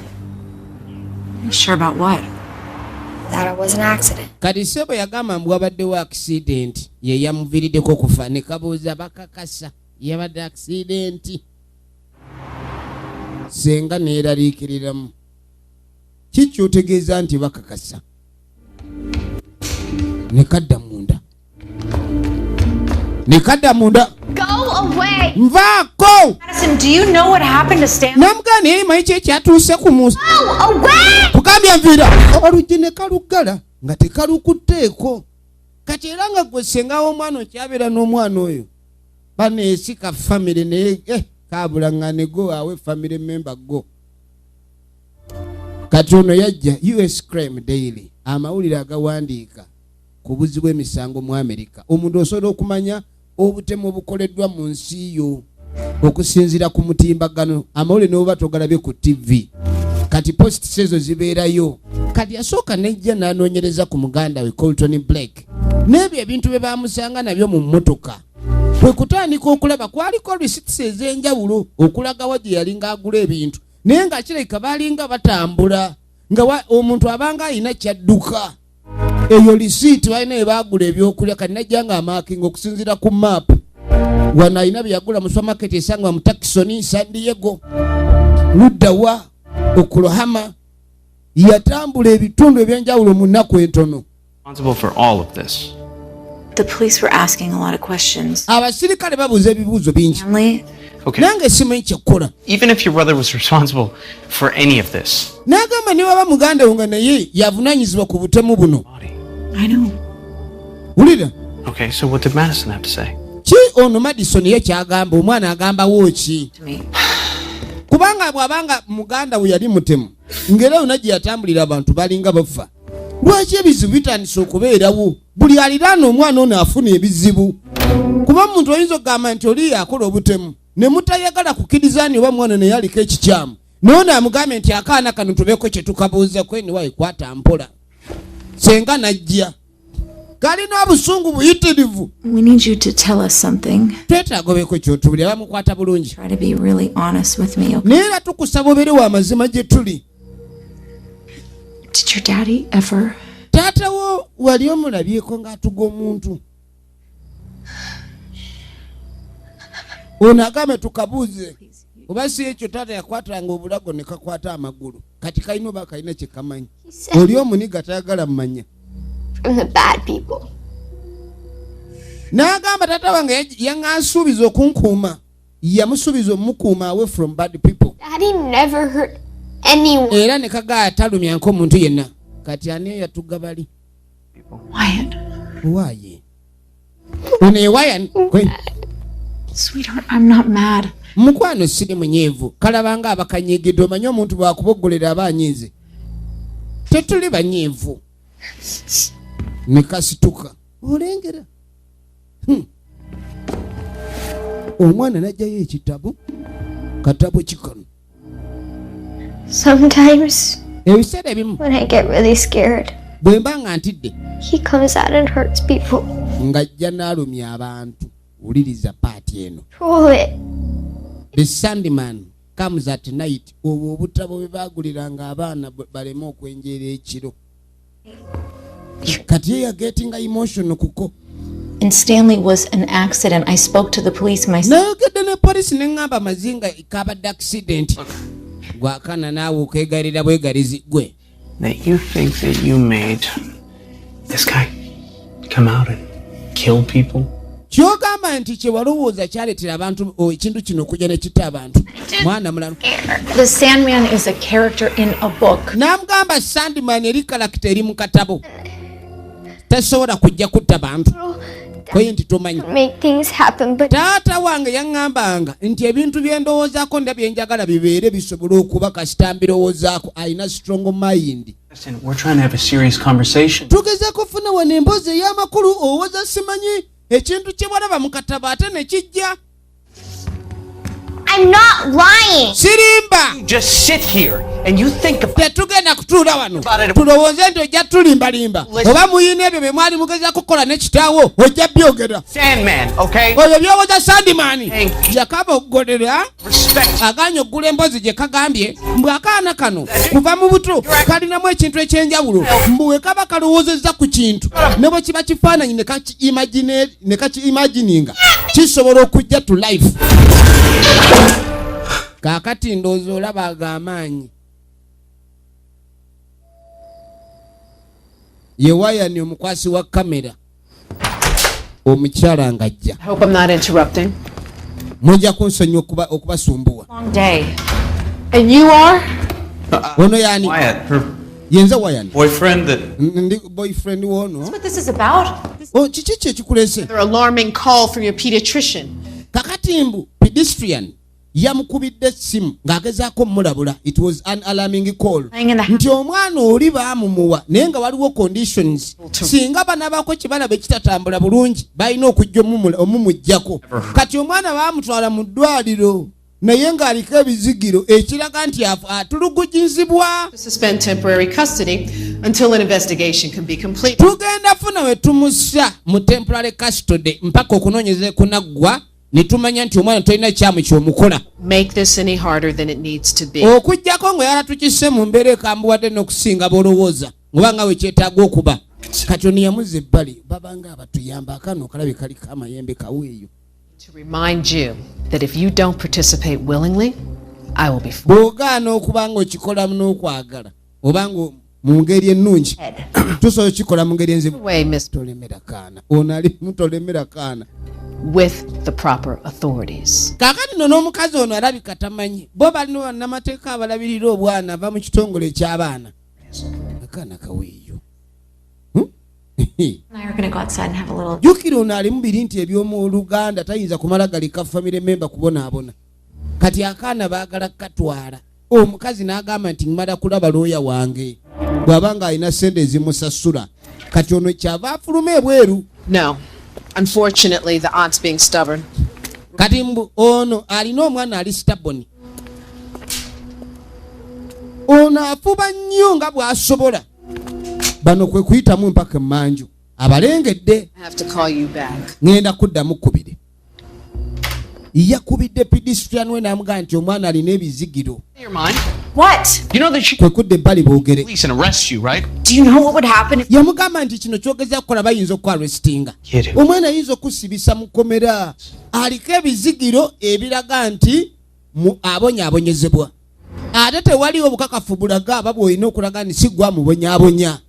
Sure about what? That it was an accident. Kati sebo yagamba mbu wabaddewo accident ye yamuviiriddeko kufa ne kabuuza bakakasa yabadde accident. Senga neeraliikiriramu. Kikyotegeeza nti bakakasa. Nekadda munda. Go away! Nvaako! Madison, do you know what happened to Stanley? Namugane yali manyi kyekyatuuse ku musi. Go away! Kugambya nviira. Oluggi ne kaluggala nga tekalukutteeko. Kati era nga gwe ssengawo omwana okyabeera n'omwana oyo. Baneesika famire naye kaabulaŋŋane go awe family member go. Kati ono yajja US Crime Daily amawulire agawandiika ku buzzi bw'emisango mu Amerika. Omuntu osobola okumanya obutemu obukoleddwa mu nsi yo okusinziira ku mutimbagano amawulire n'oba togalabye ku TV. Kati posts ezo zibeerayo. Kati yasooka nejja n'anoonyereza ku muganda we Colton Blake n'ebyo ebintu bye baamusanga nabyo mu mmotoka. Kwe kutandika okulaba kwaliko receipts ez'enjawulo okulagawo gye yali ng'agula ebintu naye nga kirabika baalinga batambula nga omuntu abanga alina kyadduka. Eyo lisiiti balina bye baagula ebyokulya kati najja nga amaakinga okusinziira ku maapu. Wano alina bye yagula mu supermarket esangwa mu Takisoni, San Diego, Luddawa, Oklahoma. Yatambula ebitundu ebyenjawulo mu nnaku entono. Responsible for all of this. The police were asking a lot of questions. Abasirikale babuuza ebibuuzo bingi. Family? Okay. Nange simanyi kyekkola. Even if your brother was responsible for any of this. N'agamba ne baba muganda wo nga naye yavunaanyizibwa ku butemu buno. I know. Wulira? Okay, so what did Madison have to say? Ki ono Madison ye kyagamba omwana agambawo ki? To me. Kubanga bw'abanga muganda we yali mutemu ng'era ona gye yatambulira abantu balinga bafa. Lwaki ebizibu bitandise okubeerawo? Buli aliraana omwana ono afuna ebizibu. Kuba omuntu oyinza okugamba nti oli yakola obutemu ne mutayagala kukkiriza nti oba mwana naye aliko ekikyamu. N'ono amugambe nti akaana kano tubeeko kye tukabuuzako anyway kwata mpola. Senga najja. Kalina obusungu buyitirivu. We need you to tell us something. Twetaaga obeeko ky'otubulira bamukwata bulungi. Try to be really honest with me, okay? Naye era tukusaba obeere wa mazima gye tuli. Did your daddy ever? Taata wo wali omulabyeko ng'atuga omuntu. Ono agambe tukabuuze. Oba si ekyo taata yakwatanga obulago ne kakwata amagulu. Kati kalina oba kalina kye kamanyi. Oli omuniga tayagala mmanya. From the bad people. N'agamba taata wange yaŋŋansuubiza okunkuuma. Yamusuubiza omukuuma away from bad people. Daddy never hurt anyone. Era ne kagaa talumya nk'omuntu yenna. Kati ani yatugabali? Wyatt. Waaye. Ono ye Wyatt. Sweetheart, I'm not mad. Mukwano siri munyeevu. Kalabanga abakanyigidde omanyi omuntu bwakuboggolera abanyiize. Tetuli banyeevu. Nekasituka. Olengera. Omwana najjayo ekitabo. Katabo kikano. Sometimes, Ebiseera ebimu when I get really scared, bwe mba nga ntidde he comes out and hurts people. ng'ajja n'alumya abantu. Wuliriza paati eno. Roll it. The Sandman comes at night. Obwo obutabo bwe baaguliranga abaana baleme okwenjeera ekiro. Kati ye yagetinga emotional kuko. And Stanley was an accident. I spoke to the police myself. Nayogedde ne polisi ne ŋŋamba mazinga kabadde accident. Gwakana naawe okwegalira bwegalizi gwe. That you think that you made this guy come out and kill people? Kyogamba nti kye walowooza kyaleetera abantu ekintu kino okujja ne kitta abantu. Mwana mulala. The Sandman is a character in a book. N'amugamba Sandman eri kalakita eri mu katabo. Tasobola kujja kutta bantu. Koye nti tomanyi. Make things happen, but Taata wange yaŋŋambanga nti ebintu bye ndowoozaako nda bye njagala bibeere bisobole okuba kasita mbirowoozaako. Alina strong mind. Listen, we're trying to have a serious conversation. Tugezaako kufuna wano emboozi ey'amakulu owooza simanyi ekintu kye walaba mu katabo ate ne kijja. I'm not lying. Sirimba. Just sit here and you think about Tetugenda kutuula wano tulowooze nti ojja tulimbalimba oba muyina ebyo bye mwali mugezaako kukola ne kitaawo ojja byogera. Sandman, okay? Oyo byowooza Sandman Thank yakaboggolera Respect. aganye oggula emboozi gye kagambye mbu akaana kano kuva mu buto kalinamu ekintu ekyenjawulo mbu we kaba kalowoozezza ku kintu ne bwe kiba kifaananyi ne kakiimagininga kisobola okujja to life. Kaakati ndowooza olaba ag'amaanyi. Ye Wyatt omukwasi wa kamera omukyala ng'ajja. I hope I'm not interrupting. Mujja kunsonyiwa okubasumbuwa. Long day. And you are? Ono yaani? Wyatt, her Yenze Wyatt. boyfriend that Ndi boyfriend wono. What this is about? Kiki kye kikulese? Another alarming call from your pediatrician. Kakati mbu pedestrian yamukubidde essimu ng'agezaako mulabula. It was an alarming call. Nti omwana oli baamumuwa naye nga waliwo conditions. Singa banabaako kibalaba ekitatambula bulungi balina okujja omumuggyako. Kati omwana baamutwala mu ddwaliro naye ng'aliko ebizigiro ekiraga nti atulugunyizibwa. Suspend temporary custody until an investigation can be completed. Tugenda funa we tumussa mu temporary custody mpaka okunoonyeza kunaggwa ne tumanya nti omwana tolina kyamu ky'omukola. Make this any harder than it needs to be. Okujjako nga yala tukisse mu mbeera ekambuwadde n'okusinga b'olowooza oba nga we kyetaaga okuba. Katonda yamuzza ebbali babanga abatuyamba akano okalabe kaliko amayembe kaweeyo. To remind you that if you don't participate willingly, I will be. Bw'ogaana okuba nga okikolamu n'okwagala oba nga mu ngeri ennungi tusobola okikola mu ngeri enzibu Way, Miss, tolemera kaana ono ali mutolemera kaana with the proper authorities. kaakati no n'omukazi ono alabika tamanyi bo balina bannamateeka abalabirira obwana ava mu kitongole eky'abaana akaana kaweeyo And I are going to go outside and have a little. jjukira ono ali mu biri nti eby'omu Luganda tayinza kumala galika famire memba kubonaabona kati akaana baagala katwala omukazi n'agamba nti mmala kulaba looya wange bw'aba nga alina sente ezimusasula kati ono kyava afuluma ebweru No. Unfortunately, the aunt's being stubborn. kati ono alina omwana ali staboni ono afuba nnyo nga bw'asobola bano kwe kuyitamu mpaka emmanju abalengedde I have to call you back. ngenda kuddamu kubiri yakubidde pedestrian we n'amugamba nti omwana alina ebizigiro Your mind. What? You know that she kwe kudda ebbali boogere police and arrest you, right? Do you know what would happen if yamugamba nti kino kyogeza kukola bayinza okuarrestinga Get him. omwana ayinza okusibisa mu kkomera aliko ebizigiro ebiraga nti abonyaabonyezebwa ate tewaliwo obukakafu bulaga aba bw'olina okulaga nti sigwa mubonyaabonya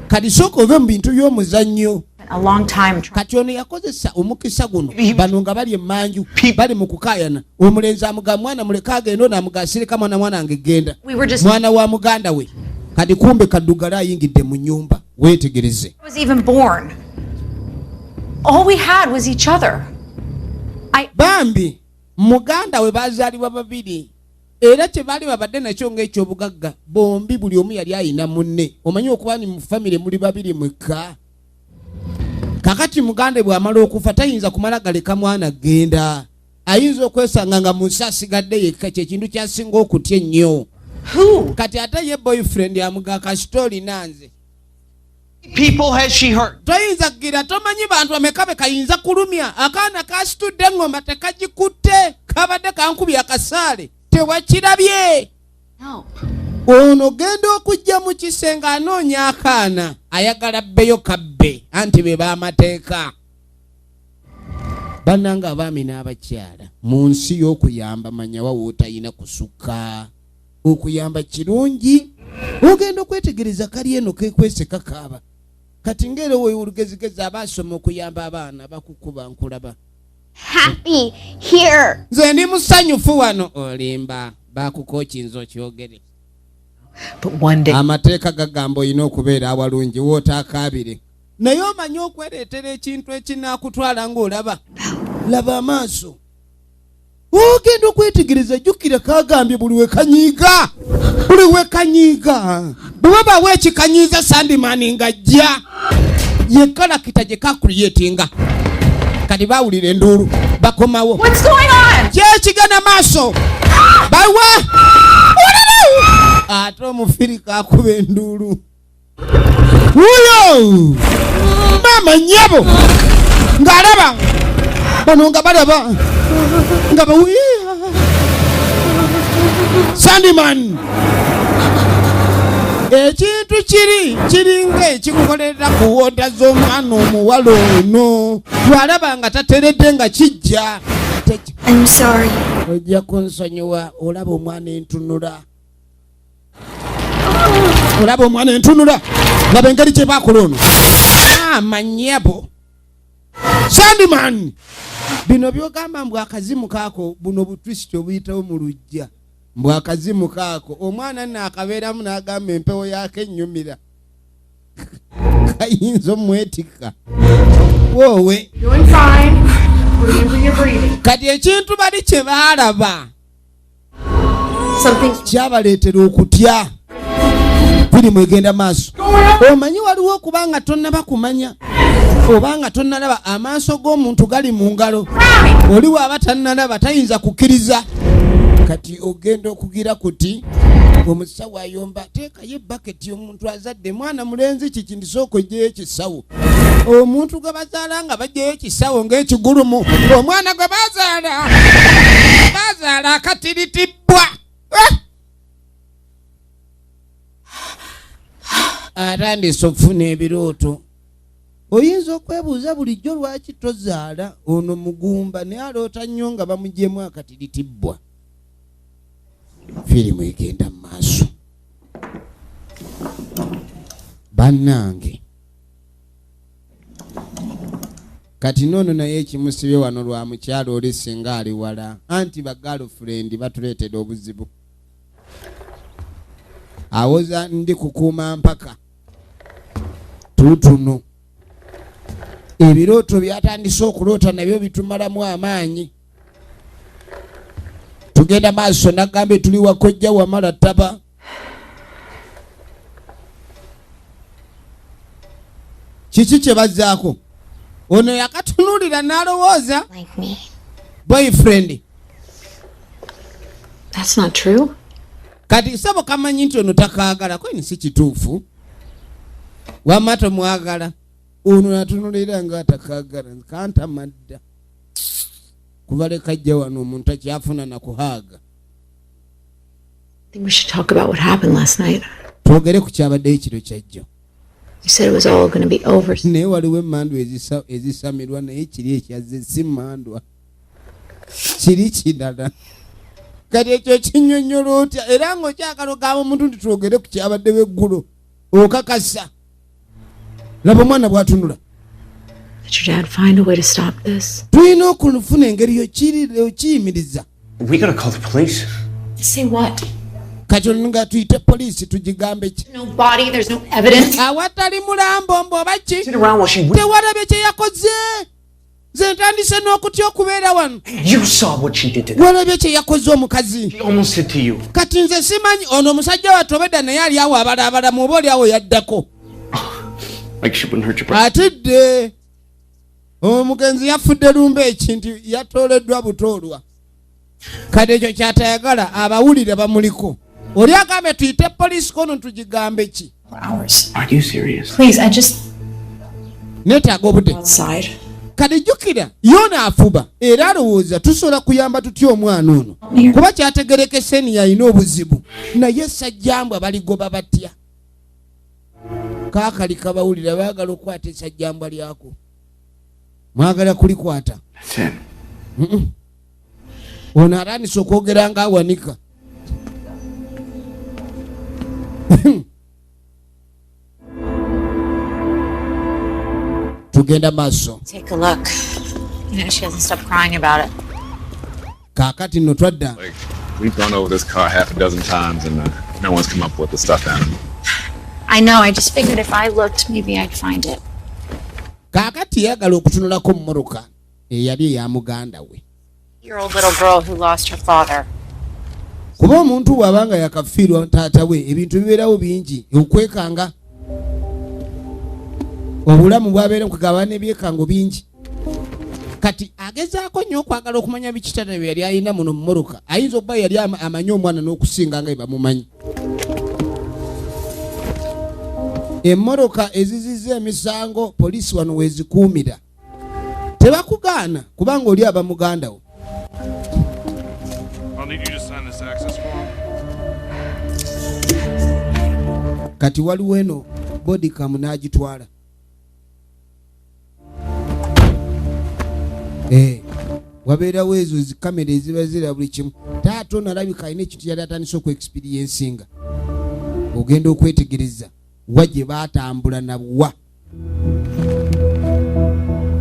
kati sooka ove mu bintu by'omuzannyo a long time kati ono yakozesa omukisa guno bano nga bali emmanju bali mu kukaayana omulenzi amugamba mwana muleka agenda ono amugasireka mwana wange genda we were just mwana wa muganda we kati kumbe kaddugala ayingidde mu nnyumba weetegereze was even born. All we had was each other. bambi muganda we bazaalibwa babiri era kyebaali babadde nakyo ng'ekyobugagga bombi buli omu yali ayina munne omanyi okuba ni mu famire muli babiri mwekka kakati muganda bw'amala okufa tayinza kumala galeka mwana genda ayinza okwesanga nga mu nsi asigadde yekka kyekintu kyasinga okutya ennyo kati ate ye boyfriend amuga kasitoli nanze People has she hurt? toyinza kugira tomanyi bantu bameka be kayinza kulumya akaana kasitudde engoma tekagikutte kabadde kankubya akasaale tewakirabye No. ono genda okujja mu kisenge anoonya akaana ayagala bbeyo kabbe anti be b'amateeka bannanga abaami n'abakyala mu nsi y'okuyamba manyawa wootayina kusukka okuyamba kirungi ogenda okwetegereza kali eno kekwese kakaaba kati ngere woyo olugezigezi abaasoma okuyamba abaana bakukuba nkulaba Happy here. nze ndi musanyufu wano olimba bakukokinza okyogere But one day, amateeka gagamba olina okubeera awalungi wootaakaabire naye omanyi okwereetera ekintu ekinaakutwala ng'olaba laba amaaso ogenda okwetegereza jjukira kaagambye buli wekanyiiga bwe babaawo ekikanyiiza sandimani ng'ajja ye kalakita gye kakuriyetinga kati baawulira enduulu bakomawo What's going on? kyekigana maaso bawa ate omufirika akuba enduulu wuyo maama nnyabo ng'alaba bano nga balaba nga bawiya sandiman ekintu kiringa ekikukolerera kuwonda z'omwana omuwala ono lwalaba nga tateredde nga kijja I'm sorry. ojja kunsonyiwa olaba omwana entunula laba engeri gye baakola ono amanyabo sandiman bino byogamba mbw akazimu kaako buno butwisiti obuyitawo mu lujja mbw akazimu kaako omwana naakabeeramu n'agamba empewo yaako ennyumira kayinza omwetikka woowe Doing fine. Remember your breathing. kati ekintu bali kye baalaba Something's kyabaleetera okutya firimu egenda maaso omanyi waliwo okuba nga tonnaba kumanya oba nga tonnalaba amaaso g'omuntu gali mu ngalo oli waaba tannalaba tayinza kukkiriza kati ogenda okugira kuti omusawo ayomba teekayo ebbaketi omuntu azadde mwana mulenzi kikindisooka ojjeyo ekisawo omuntu gwe bazaala nga bajjayo ekisawo ng'ekigulumu omwana gwe bazaala akatiritibwa atandise okufuna ebirooto oyinza okwebuuza bulijjo lwaki tozaala ono mugumba naye aloota nnyo nga bamugyemu akatiritibwa firimu egenda mu maaso bannange kati nono naye ekimusibye wano lwa mukyalo oli singa ali wala anti ba girlfriend batuleetera obuzibu awoza ndi kukuuma mpaka tutuno ebirooto byatandise okuloota nabyo bitumalamu amaanyi tugenda maaso nagambe tuli wakojja wamala taba kiki kye bazzaako ono yakatunulira n'alowooza boyfriend. That's not true. Kati sabo kamanyi nti ono takaagala kweni si kituufu wamma tomwagala ono natunulira nga atakaagala kantamadda kuba leka ajja wano omuntu akyafuna nakuhaaga. I think we should talk about what happened last night. twogere ku kyabaddeyo ekiro kyajjo. You said it was all going to be over. naye waliwo emmandwa ezisamirwa naye kiri ekyazze si mmandwa kiri kirala kati ekyo kinnyonnyola otya era ng'okyagala ogamba omuntu nti twogere ku kyabaddewo eggulo okakasa laba omwana bw'atunula. Did your dad find a way to stop this? tulina okulufuna engeri yokiyimiriza. We gotta call the police. Say what? kati olunga tuyite poliisi tugigambe ki? No body, there's no evidence. awatali mulambo mboba ki? Sit around while she went. tewalabye kye yakoze nze ntandise n'okutya okubeera wano. You saw what she did to them. walabye kye yakoze omukazi. She almost said to you. kati nze simanyi ono omusajja watobedda naye ali awo abalabala muba oli awo yaddako. Like she wouldn't hurt your brother. atidde omugenzi yafudde lumba ekintu yatooleddwa butoolwa kati ekyo kyatayagala abawulire bamuliko. oli agambe tuyite poliisi kono tugigambe ki? Hours. Are you serious? Please, I just neetaaga obudde. outside. kati jjukira yona afuba era alowooza tusobola kuyamba tutya omwana ono kuba kyategereka seni yalina obuzibu naye sajjambwa baligoba batya. kaakali kabawulira baagala okukwata esajjambwa lyako mwagala kulikwata. That's it. ono atandise okwogera nga awanika. tugenda maaso. Take a look. You know, she hasn't stopped crying about it. kaakati nno twadda. Like, we've gone over this car half a dozen times and no one's come up with the stuffed animal. I know, I just figured if I looked, maybe I'd find it. kaakati yagala okutunulako mu mmotoka eyali eya muganda we. Your old little girl who lost her father. kuba omuntu bw'abanga yakafiirwa taata we ebintu bibeerawo bingi okwekanga obulamu bwabeera kugaba n'ebyekango bingi. kati agezaako nnyo okwagala okumanya biki taata bye yali alina muno mu mmotoka ayinza okuba yali amanyi omwana n'okusinga nga bamumanyi. emmoroka ezizizza emisango poliisi wano weezikuumira tebakugaana kubanga oli aba muganda wo. kati waliwo eno bodikamu n'agitwala. wabeerawo ezo zikamera eziba zira buli kimu. taata ono alabika alina ekintu yali atandise okuexperiensinga ogenda okwetegereza wa gye baatambula nabuwa.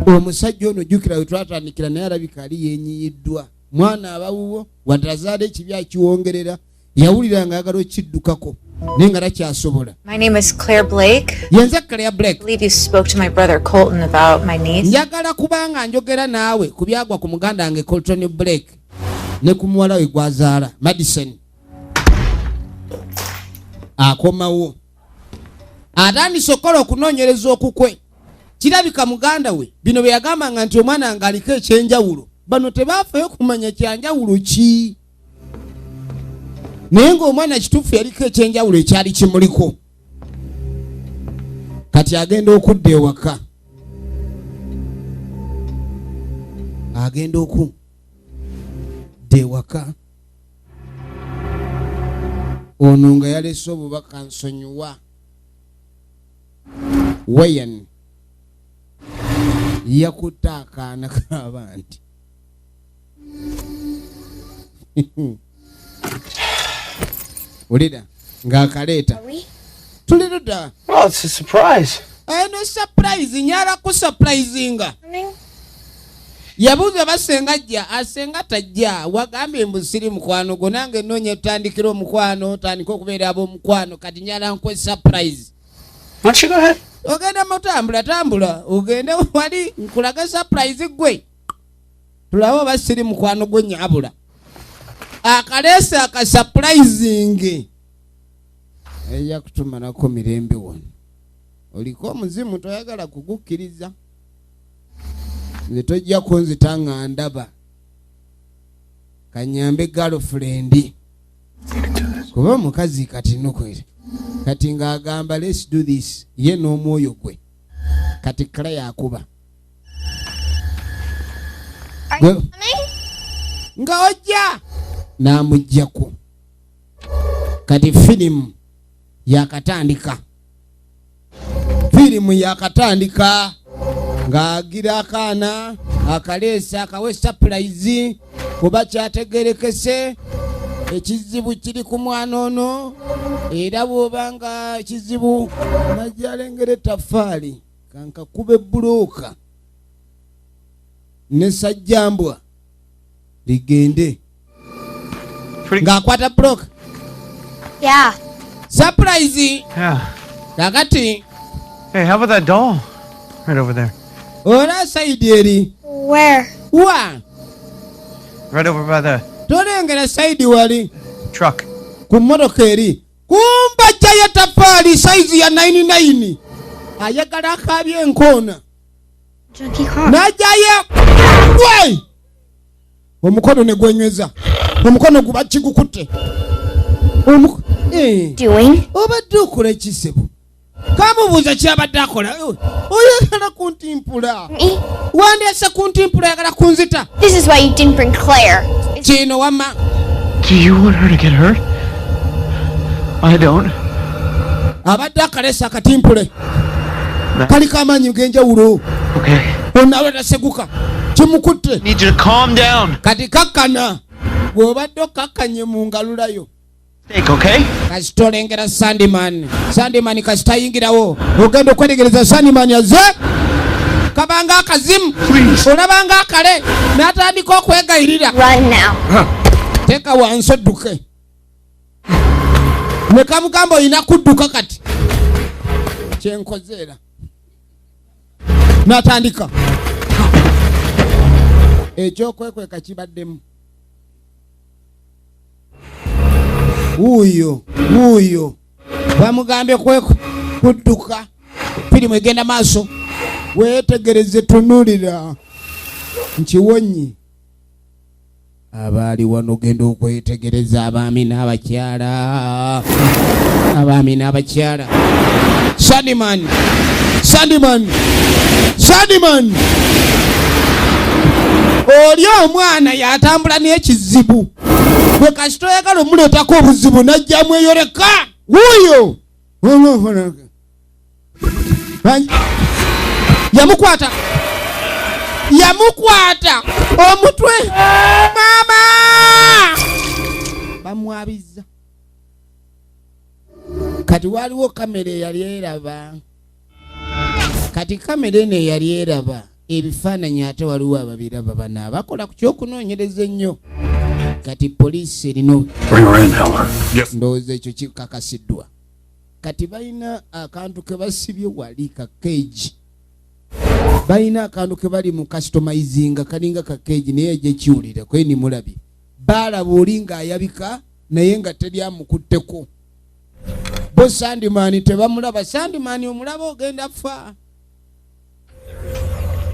omusajja ono jjukira we twatandikira naye alabika ali yenyiyiddwa mwana abawuwo watazaala ekibi akiwongerera yawulira nga ayagala okiddukako naye nga takyasobola. My name is Claire Blake. yenze Claire Blake. I believe you spoke to my brother Colton about my niece. njagala kubanga njogera naawe ku byagwa ku muganda wange Colton Blake ne ku muwala we gwazaala Madison. akomawo atandise okukola okunoonyereza okukwe. kirabika muganda we bino bye yagambanga nti omwana wange aliko ekyenjawulo bano tebaafayo kumanya kyanjawulo ki naye ng'omwana kituufu yaliko ekyenjawulo ekyali kimuliko. kati agenda okudda ewaka. agenda okudda ewaka ono nga yalese obubaka nsonyiwa. wayan yakutte akaana kaaba nti ulira ng'akaleeta Tuliruda. Well, it's a surprise. No surprise, nyala ku surprisinga. Yabuuza basenga ajja, asenga tajja, wagambye mbusiri mukwano gwo nange nnoonya tutandikira omukwano, tandika okubeera ab'omukwano, kati nyala nkwe surprise. Why don't you go ahead? Ogenda tambula, ogende wali nkulaga surprise gwe. Tulabe oba siri mukwano gwo nyabula. Akaleese aka surprising. Eya kutumanako mirembe wano. Oliko omuzimu toyagala kugukkiriza. Nze tojja kunzitanga ndaba. Kanyambe girlfriend. Kuba mukazi kati nukwere. Kati ng'agamba let's do this. Ye n'omwoyo gwe. Kati kala yakuba. Nga ojja. N'amuggyako. Kati filimu yakatandika. Filimu yakatandika. Ng'agira akaana akaleesa akawe surprise kuba kyategerekese ekizibu kiri ku mwana ono era bw'oba nga ekizibu najja alengera ettaffaali kankakube bbulooka ne sajjambwa ligende ng'akwata bbulooka. Yeah. Surprise. Yeah. Kakati. Hey, how about that doll? Right over there. Ora side eri. Where? Wa. Right over by the Tolengera side wali. truck. Ku mmotoka eri. Kumba jaya tafali size ya 99. Ayagala akabye enkoona. Junkie car. Najaya. Wai. Omukono ne gwenyweza. Omukono guba kigukutte. Doing? Obadde okola ekisibu. Kamubuuza kyabadde akola. Oyagala kuntimpula. Wandyese kuntimpula yagala kunzita. This is why you didn't bring Claire. Kino wama. Do you want her to get hurt? I don't. Abadde akalesa akatimpule. Kaliko amaanyi g'enjawulo. Okay. Onawe taseguka. Kimukutte. Need you to calm down. Kati kakkana. Bw'obadde okakkanye mu ngalulayo. Okay? Kasitolengera Sandyman. Sandyman kasitayingirawo. Ogenda okwetegereza Sandyman yazze. Kabanga akazimu. Olabanga akale. N'atandika okwegayirira. Run now. Teka wansi odduke. Ne kamugamba olina kudduka kati. Kyenkozeera. N'atandika. Ekyokwekweka kibaddemu. Uyo bamugambye kudduka firimu egenda maaso weetegereze tunulira nkiwonyi abaali wano genda okwetegereza abaami n'abakyala Sandyman oli omwana yatambula n'ekizibu bwe kasito yagala omuleetako obuzibu najjamu eyoleka wuuyo yamukwata omutwe maama bamwabizza. Kati waliwo kamera eyali eraba. Kati kamera eno eyali eraba ebifaananyi ate waliwo ababiraba bano abakola ku kyokunoonyereza ennyo. Kati poliisi erino ndowooza ekyo kikakasiddwa. Kati balina akantu ke basibye wali ka cage. Balina akantu ke bali mu customizinga kalinga ka cage naye ejje kiwulira kweni mulabi. Baalaba oli ng'ayabika naye nga teri amukutteko. Bo Sandyman tebamulaba. Sandyman omulaba ogenda fa.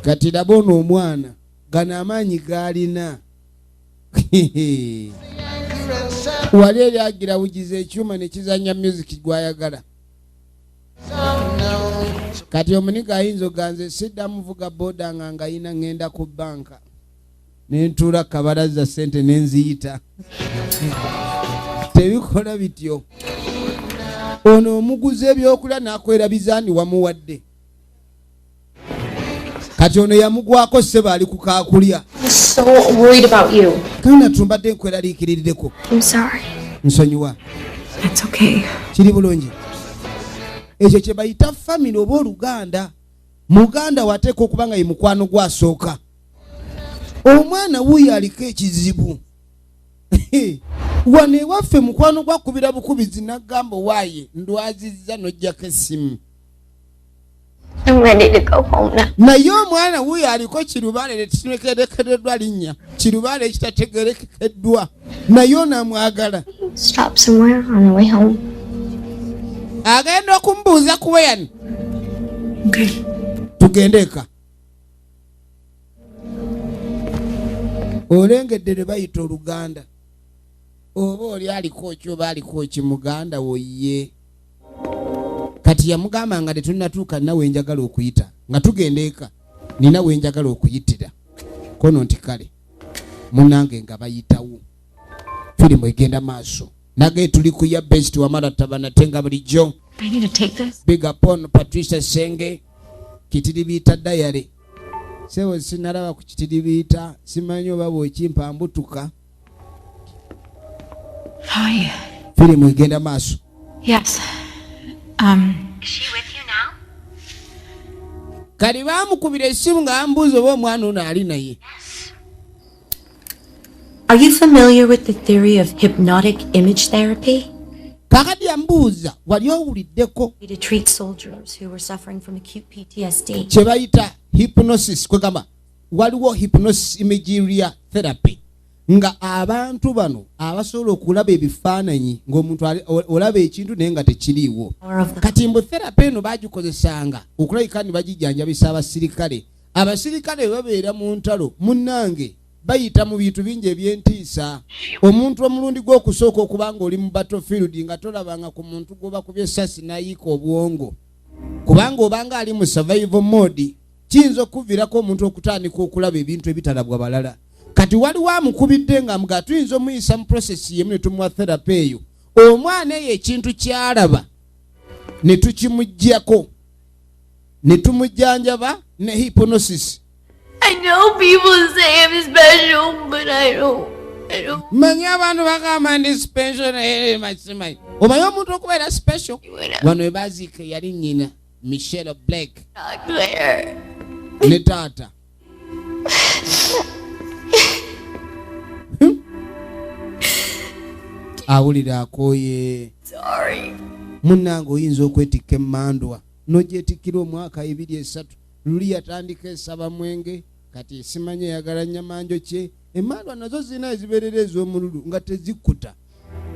Kati laba ono omwana gano amaanyi g'alina. Wali eri agira wugiza ekyuma ne kizanya music gwayagala. Kati omuniga ayinza oganze sidda muvuga boda nga ayina ngenda ku banka nentuula kabalaza sente nenziyita. Tebikola bityo. Ono omuguza ebyokulya n'akwerabiza ni wamuwadde. Kati ono yamugwako ssebo ali ku kaakulya. So worried about you. Kana tumbadde nkweraliikiririreko. I'm sorry. Nsonyiwa. It's okay. Kiri bulungi. ekyo kye bayita family oba oluganda. Muganda wateeka okuba nga ye mukwano gwasooka. Omwana wuuyo aliko ekizibu. Wano ewaffe mukwano gwakubira bukubizi n'agamba waaye ndwazizza n'ojjako essimu. I'm ready to go home now. Naye omwana wuuyo aliko kirubaale tekitegeerekeddwa linnya. Kirubaale ekitategeerekeddwa. Naye onaamwagala. Stop somewhere on the way home. Agenda okumubuuza ku weyani. Okay. Tugende eka. Olengedde ne bayita oluganda. Oba oli aliko ki oba aliko ki muganda woye. Kati yamugamba nga tetunnatuuka nawe njagala okuyita. Nga tugenda eka. Nina we njagala okuyitira. Kono nti kale. Munange nga bayitawo. Firimu egenda maaso. Nage tuli ku ya best wa mara tabana tenga bulijjo. I need to take this. Big upon Patricia Senge. Kitiribiita diary. Sewo sinalaba ku kitiribiita. Simanyi oba bw'ekimpa mbutuka. Hi. Firimu egenda maaso. Yes. Is she with you now? Kali baamukubira essimu ng'ambuuza oba omwana ono ali naye. Are you familiar with the theory of hypnotic image therapy? Kakati ambuuza wali owuliddeko To treat soldiers who were suffering from acute PTSD. kye bayita hypnosis kwegamba waliwo hypnosis imagery therapy nga abantu bano abasobola okulaba ebifaananyi ng'omuntu olaba ekintu naye nga tekiriiwo. Kati mbu therapy eno baagikozesanga okulabika ni bagijjanjabisa abasirikale. Abasirikale babeera mu ntalo munnange bayita mu bintu bingi ebyentiisa. Omuntu omulundi gw'okusooka okuba ng'oli mu battlefield nga tolabanga ku muntu gw'obakubye essasi n'ayiika obwongo. Kubanga obanga ali mu survival mode kiyinza okuviirako omuntu okutandika okulaba ebintu ebitalabwa balala. Kati waliwo amukubidde nga mga tuyinza omuyisa mu process yemu ne tumuwa therapy eyo. Omwana eyo ekintu kyalaba ne tukimuggyako ne tumujjanjaba ne hypnosis. I know people say I'm special, but I don't. Manya abantu bagamba ndi special naye masimanyi. Omanyi omuntu okubeera special? Wano webaziika yali nnyina Michelle Black. Not Claire. Ne taata. Awulira akooye. Sorry. Munnange oyinza okwetikka emmandwa n'ogyetikira omwaka 2-3 luli yatandika esaba mwenge kati simanye yagala nyamanjo kye emmandwa nazo zina ezibeerera ez'omululu nga tezikkuta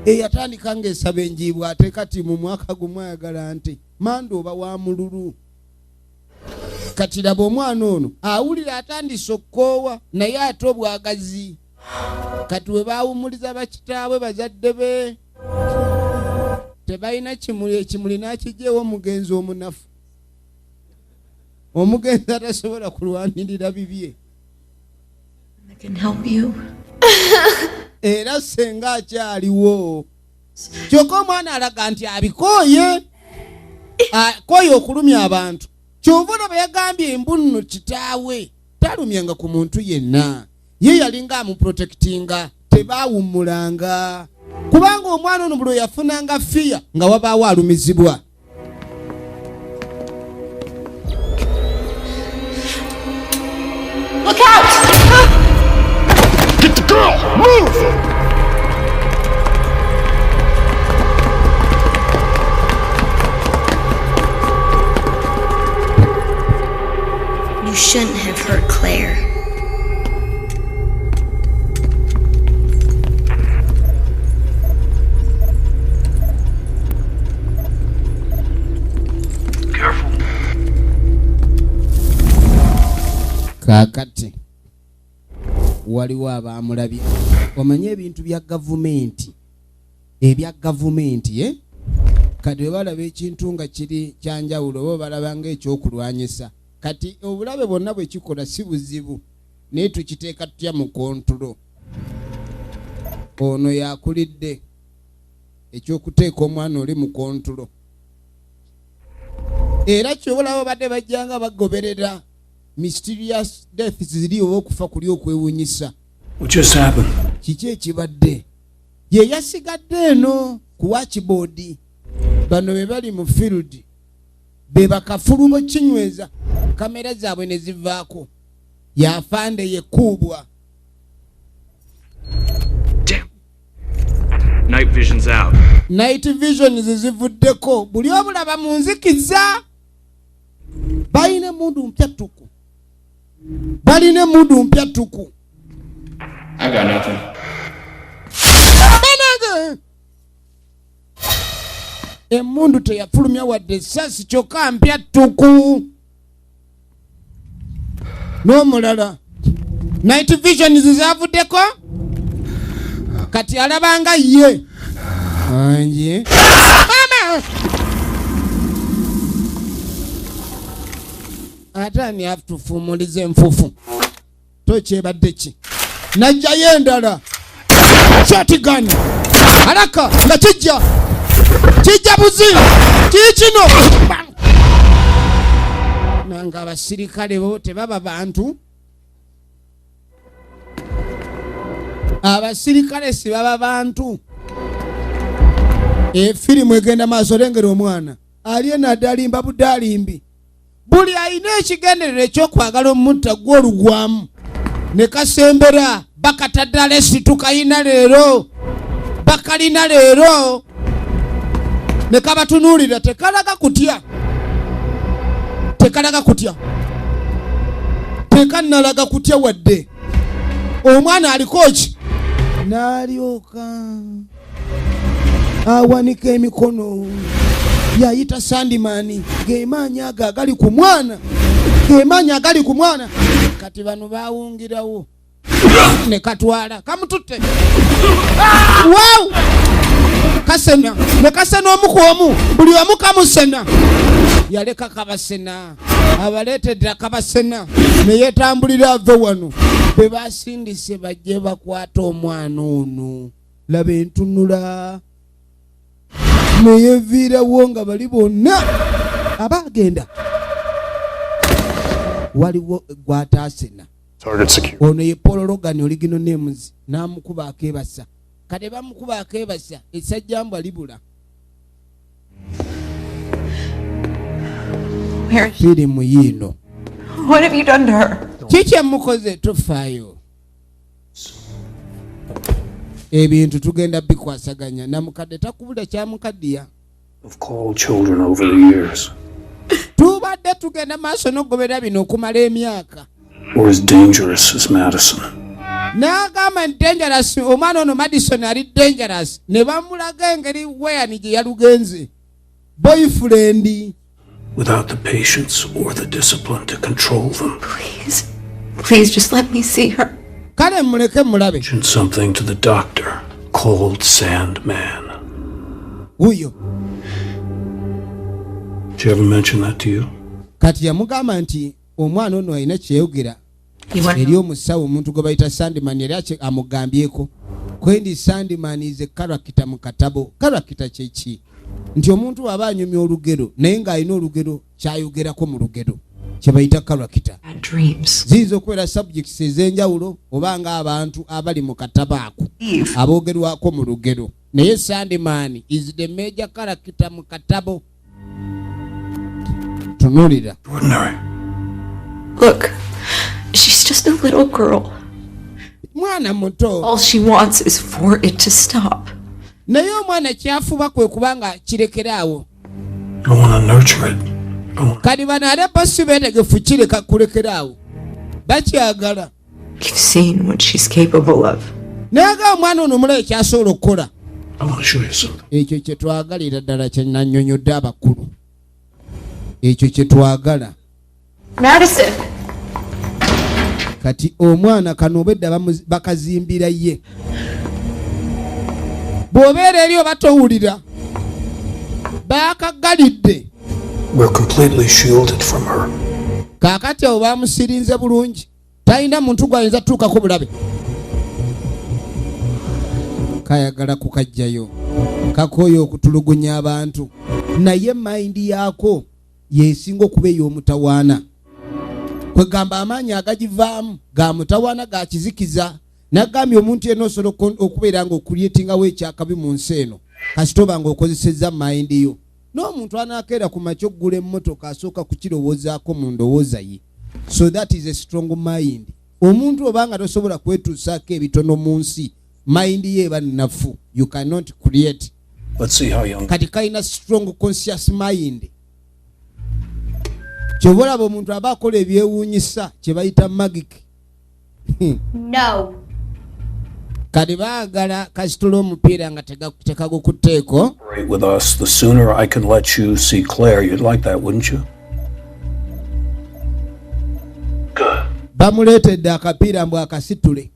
eyatandika ng'esaba enjiibwa ate kati mu mwaka gumu ayagala nti mando oba wa mululu. Kati laba omwana ono awulira atandise okkoowa naye ate obwagazi kati we baawumuliza bakitaabwe bazadde be tebalina kimuli ekimuli n'akigyewo omugenzi omunafu. Omugenzi atasobola kulwanirira bibye. I can help you. Era senga akyaliwo. Kyokka omwana alaga nti abikooye. Akooye okulumya abantu. Kyova olaba yagambye embu nno kitaawe talumyanga ku muntu yenna. Ye yalinga amuprotectinga tebaawummulanga. Kubanga omwana ono buli yafunanga fiya nga wabaawo alumizibwa. Look out! Get the girl! Move! You shouldn't have hurt Claire. Kakati waliwo abaamulabye. Omanye ebintu bya gavumenti ebya gavumenti kati bwe balaba ekintu nga kiri kyanjawulo bo balaba ng'ekyokulwanyisa. Kati obulabe bwonna bwe kikola si buzibu naye tukiteeka tutya mu kontrolo. Ono yakulidde ekyokuteeka omwana oli mu kontrolo. Era kyobalaba badde bajjanga bagoberera mysterious deaths ziri oba okufa kuli okwewuunyisa. What just happened? Kiki ekibadde? Ye yasigadde eno ku watchboard. Bano be bali mu field beba kafulumo kinyweza kamera zaabwe ne zivaako yafande yekuubwa. Night vision's out. Night vision zivuddeko buli obulaba mu nzikiza. Balina mundu mpya tuku. Balina mundu mpya tuku. I got nothing. Emundu teyafulumya wadde essasi kyokka mpya tuku. N'omulala night vision zizavuddeko kati alabanga ye anje atani have to fumulize enfufu tokyebadde ki najjayo endala shotgun alaka nga kijja buzi kikino nanga abasirikale bo tebaba bantu. Abasirikale si baba bantu. Firimu egenda maaso lengera omwana ali enaadalimba budalimbi buli alina ekigenderero ekyokwagala omutta gw'olugwamu ne kasembera bakataddala esitukayina leero bakalina leero ne kabatunuulira tekalaga kutya tekannalaga kutya wadde omwana aliko ki n'alyoka awanika emikono yayita Sandimani gemaanyi ago agali ku mwana kati bano bawungirawo ne katwala kamututte wow kasena ne kasena omuku buli omu kamusena yaleka kabasena abaleetedde kabasena ne yeetambulira ave wano be basindise bajje bakwata omwana ono laba entunula ne yeviirawo nga bali bonna abagenda waliwo gwataasena ono ye Paul Logan oligino names n'amukuba akebasa kade bamukuba akebasa essajjambu alibula firimu yino. What have you done to her? Kiki mukoze tofaayo ebintu tugenda bikwasaganya namukadde takubula kyamukaddiya. I've called children over the years. Tubadde tugenda maaso n'ogobera bino okumala emyaka. Or as dangerous as Madison. N'agamba dangerous omwana ono Madison ali dangerous ne bamulaga engeri weyani gye yalugenze boyfriend. Without the patience or the discipline to control them. Please just let me see her. Kale muleke mulabe. Mention something to the doctor. Cold sand man. Uyo. Did you ever mention that to you? Kati yamugamba nti omwana ono alina kyeyogera eri omusawo omuntu gwe bayita Sandman yali amugambyeko kwendi Sandman is a character mu katabo. Character kyeki nti omuntu aba anyumya olugero naye ng'alina olugero kyayogerako mu lugero kye bayita character. Ziyinza okubeera subjects ez'enjawulo oba nga abantu abali mu katabo ako aboogerwako mu lugero naye Sandman is the major character mu katabo. Tunulira. Look, she's just a little girl. Mwana muto. All she wants is for it to stop. Naye omwana kyafuba kwe kubanga kirekeraawo. I want to nurture it. Kadi bano ate basi beetegefu kireka kulekeraawo bakyagala. You've seen what she's capable of. Naye omwana ono mulabe kyasobola okukola. I want to show you something. Ekyo kye twagalira ddala kye nannyonnyodde abakulu. Ekyo kye twagala. Madison. Kati omwana kano obedda bakazimbira ye. Bw'obeera eri oba towulira bakagalidde. We're completely shielded from her. Kaakati awo bamusirinze bulungi talina muntu gwayinza tuukako bulabe. Kayagala kukajjayo kakooyo okutulugunya abantu naye mayindi yaako yesinga okuba ey'omutawaana. Kwegamba amaanyi agagivaamu ga mutawaana ga kizikiza. Nagambye omuntu yenna osobola okubeera nga okulyetingawo ekyakabi mu nsi eno kasita oba nga okozesezza mayindi yo n'omuntu anakeera ku makya oggula emmotoka asooka kukirowoozaako mu ndowooza ye. So that is a strong mind. Omuntu obanga tosobola kwetuusaako ebitono mu nsi, mind ye eba nnafu. You cannot create. Let's see how young. Kati kalina strong conscious mind. Ky'oba olaba omuntu aba akola ebyewuunyisa kye bayita magic. No. Kati baagala kasitula omupiira nga tekagukutteeko. Right with us, the sooner I can let you see Claire. You'd like that, wouldn't you? Good. Bamuleetedde akapiira mbw akasitule.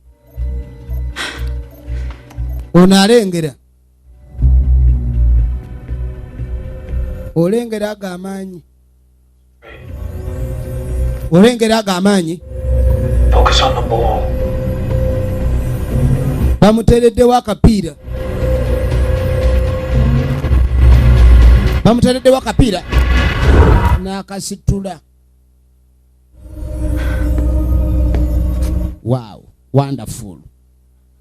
Ono alengera. Olengera ag'amaanyi. Olengera ag'amaanyi. Focus on the ball. Bamuteereddewo akapiira. Bamuteereddewo akapiira n'akasitula. Wow, wonderful.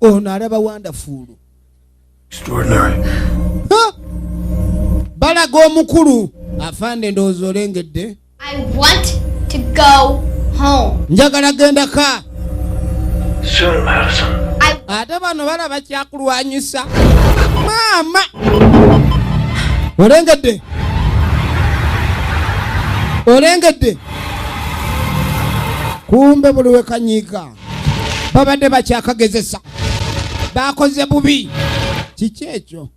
Ono alaba wonderful. Extraordinary. Balaga omukulu. Afande ndowooza olengedde. I want to go home. Njagala genda ka. Soon, Madison. Ate bano balaba kyakulwanyisa. Maama. Olengedde. Olengedde. Kumbe buli we kanyiika. Babadde bakyakagezesa. Bakoze bubi. Kiki ekyo?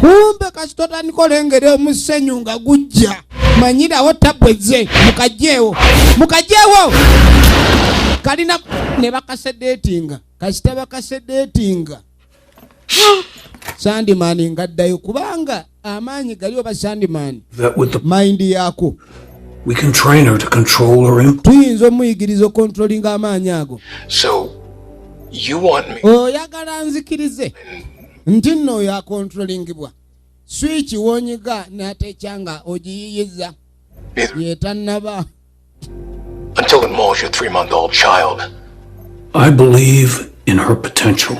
Kumbe kasitotandika olengera omusenyu nga gujja. Manyirawo tabweze. Mukajjeewo. Kalina ne bakasedeetinga. Kasita bakasedeetinga. Sandimani ngaddayo kubanga amaanyi gali oba Sandimani. Mind yaako. We can train her to control her impulse. Tuyinza omuyigiriza okontrolinga amaanyi ago. So, you want me? Oyagala nzikirize nti nno oyo akontrolingibwa. Switch wonyiga n'atekyanga ogiyiyiza. Yetannaba. Until it mauls your 3-month-old child. I believe in her potential.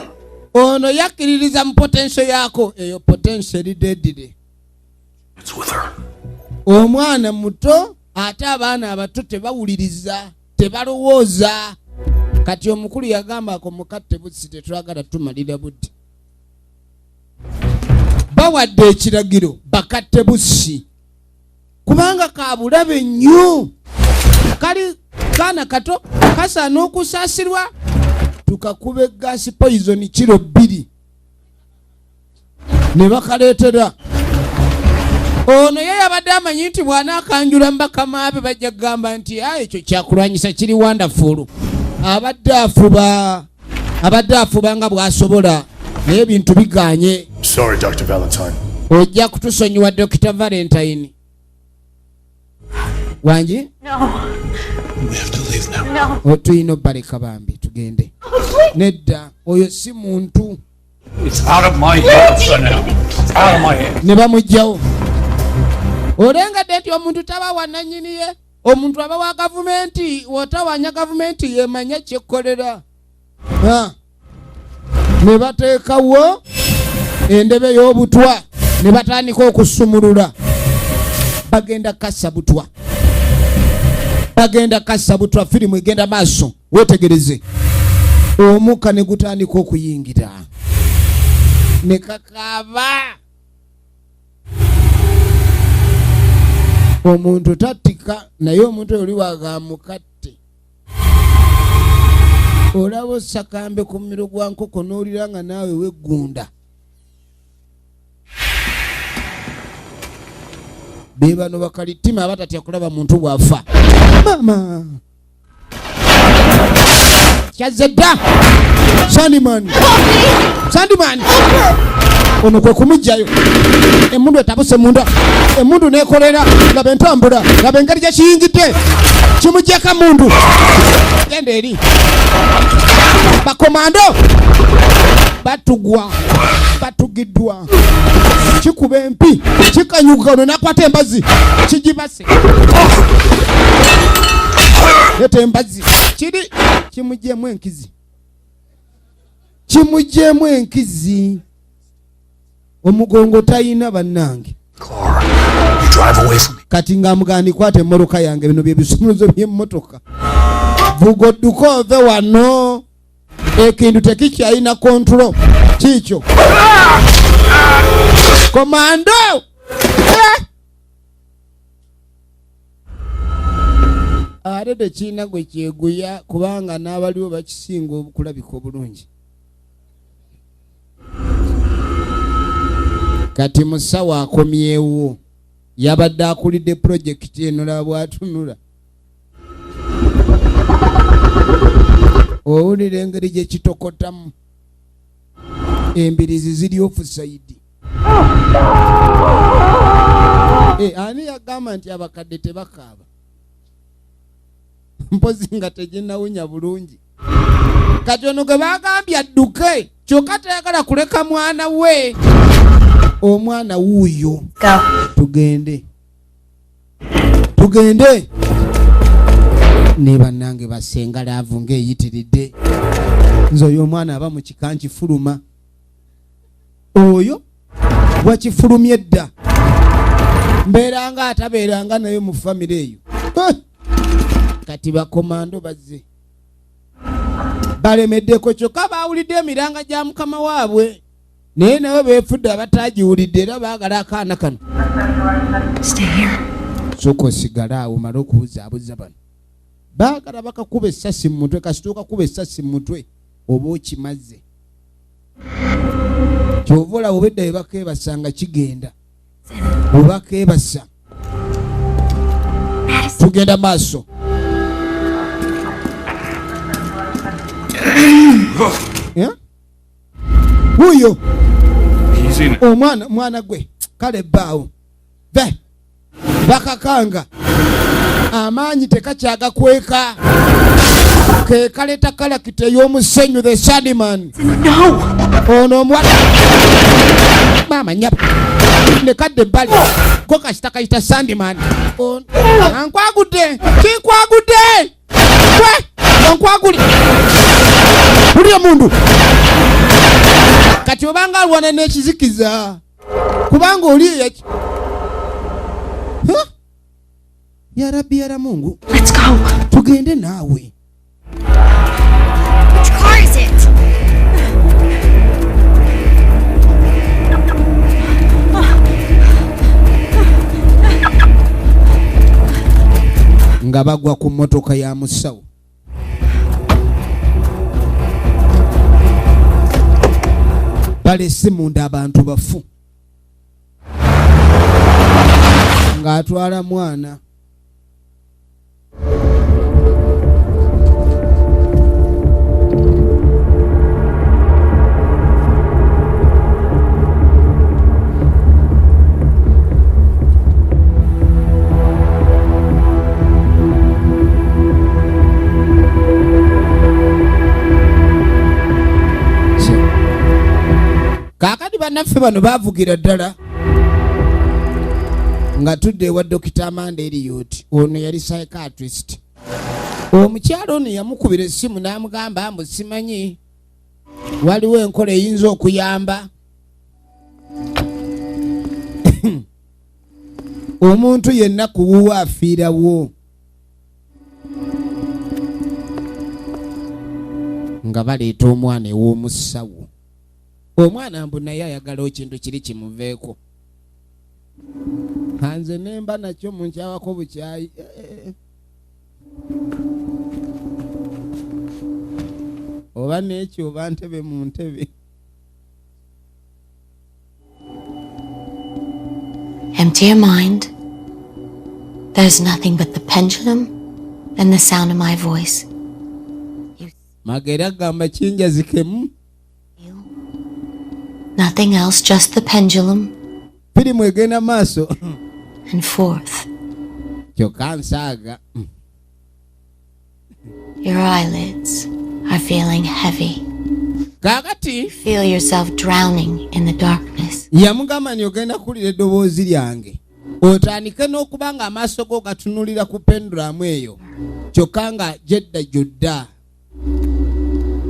Ono yakkiririza mu potential yaako. Eyo potential erideddire. It's with her. Omwana muto ate abaana abato tebawuliriza, tebalowooza. Kati omukulu yagamba ako mukatte busi tetwagala tumalira budde. Bawadde ekiragiro bakatte busi. Kubanga kabulabe nnyo. Kali kaana kato kasaana okusaasirwa. Tukakube gas poison kilo 2. Ne bakaleetera. Ono ye yabadde amanyi nti bwana akanjula mbakama abe bajja kugamba nti ekyo kyakulwanyisa kiri wonderful. Abadde afuba nga bw'asobola naye ebintu biganye. Sorry, Dr. Valentine. Ojja kutusonyiwa Dr. Valentine. Wanji? No. We have to leave now. No. Otuyina obbaleka bambi tugende. Nedda oyo si muntu. It's out of my head for now. It's out of my head. Ne bamugjawo. Olengadde nti omuntu taba wannannyini ye. Omuntu aba wa gavumenti. Wotawanya gavumenti yemanya kyekkolera. Ne bateekawo endebe y'obutwa. Ne batandika okusumulula. Bagenda kassa butwa. Firimu egenda maaso. Wetegereze. Omukka ne gutandika okuyingira. Ne kakaaba. Omuntu tattika naye omuntu oli wagamukatte. Olaba sakambe ku mmiro gwa nkoko n'olira nga naawe weggunda. Be bano bakalitima abatatya kulaba muntu bw'afa. Mama. Kyazedda. Sandimani. Ono kwe kumujjayo. Emundu etabuse munda. Emundu nekolera. Laba entambula. Laba engeri gye kiyingidde. Kimujjeka mundu. Genda eri. Bakomando. Batugiddwa. Kikuba empi. Kikanyuka ono nakwata embazi. Kijibase. Leta embazi. Kiri. Kimujjemu enkizi. Omugongo tayina bannange. Clara. drive away from me. Kati ng'amugani kwate emmoloka yange bino bye bisumuluzo by'emmotoka. Vuga odduka ove wano. Ekintu tekikyalina kontrolo. Kiikyo. Komando! Ate tekiina gwe kyeguya kubanga n'abaliwo bakisinga okulabika obulungi. Kati musawo akomyewo. Yabadde akulidde projekiti eno laba bw'atunula. Owulira engeri gye kitokotamu. Embirizi ziri offside. Ani yagamba nti abakadde tebakaaba? Mpozi nga teginnawunya bulungi. Kati ono gwe bagambye adduke kyokka tayagala kuleka mwana we. Omwana wuuyo. Tugende. Ne bannange basenga laavu ng'eyitiridde. Nze oyo omwana aba mu kika nkifuluma. Oyo wakifulumye dda. Mbeeranga atabeeranga naye mu famire eyo. Kati bakomando bazze. Balemeddeko kyokka baawulidde emiranga gya mukama waabwe. Naye nabo beefudde abataagiwulidde era baagala akaana kano. Sooka osigale awo omale okubuzaabuza bano. Baagala bakakuba essasi mu mutwe kasita okakuba essasi mu mutwe oba okimaze. Kyova olaba obedda bwe bakeebasanga kigenda. Bwe bakeebasa. Tugenda maaso. Huyo omwana gwe kale bbaawo bakakanga amaanyi tekakyagakweka ke kaleta kalakita ey'omusenyu the Sandman. Ono omwana mama nyapa ne kadde bbali ko kasita kayita Sandman. Ankwagudde kinkwagudde onkwaguli buli omundu kati obanga alwana n'ekizikiza kubanga oli eyaki ya Rabbi ya Mungu. Let's go. Tugende naawe. Which car is it? Nga bagwa ku mmotoka ya musawo. Balese munda abantu bafu. Ng'atwala mwana. Kakati bannaffe bano baavugira ddala nga tudde ewa Dr. Amanda Elliot. Ono yali psychiatrist. Omukyalo ono yamukubira essimu n'amugamba mbu simanyi waliwo enkola eyinza okuyamba omuntu yenna kuwuwa afiirawo. Nga baleeta omwana ew'omusawo. Omwana mbu naye ayagala ekintu kiri kimuveeko. Hanze nemba nakyo munkyawako bukyayi. Oba n'ekyo oba ntebe mu ntebe. Empty your mind. There's nothing but the pendulum and the sound of my voice. Magera gamba kinjazikemu. Nothing else, just the pendulum. Piri mwegenda maaso. And fourth, kyokka nsaaga. Your eyelids are feeling heavy. Kakati Feel yourself drowning in the darkness. yamugamba nti ogenda kuwulira eddoboozi lyange otandike n'okubanga amaaso go gatunulira ku pendulamu eyo kyokka nga jedda jodda.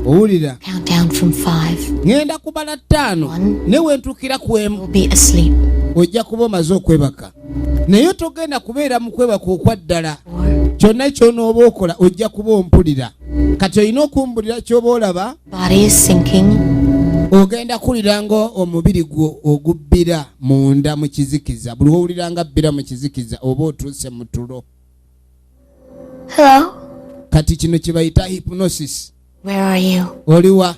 Owulira? Count down from 5. Ngenda kubala 5 ne wentukira ku emu. You'll be asleep. ojja kuba omaze okwebaka naye togenda kubeera mu kwebaka okwaddala kyonna kyonooba okola ojja kuba ompulira kati olina okumbulira ky'oba olaba ogenda kulira nga omubiri gwo ogubbira munda mu kizikiza buli wowulira nga bbira mu kizikiza oba otuuse mu tulo. Hello? Kati kino kye bayita hypnosis. Where are you? Oliwa?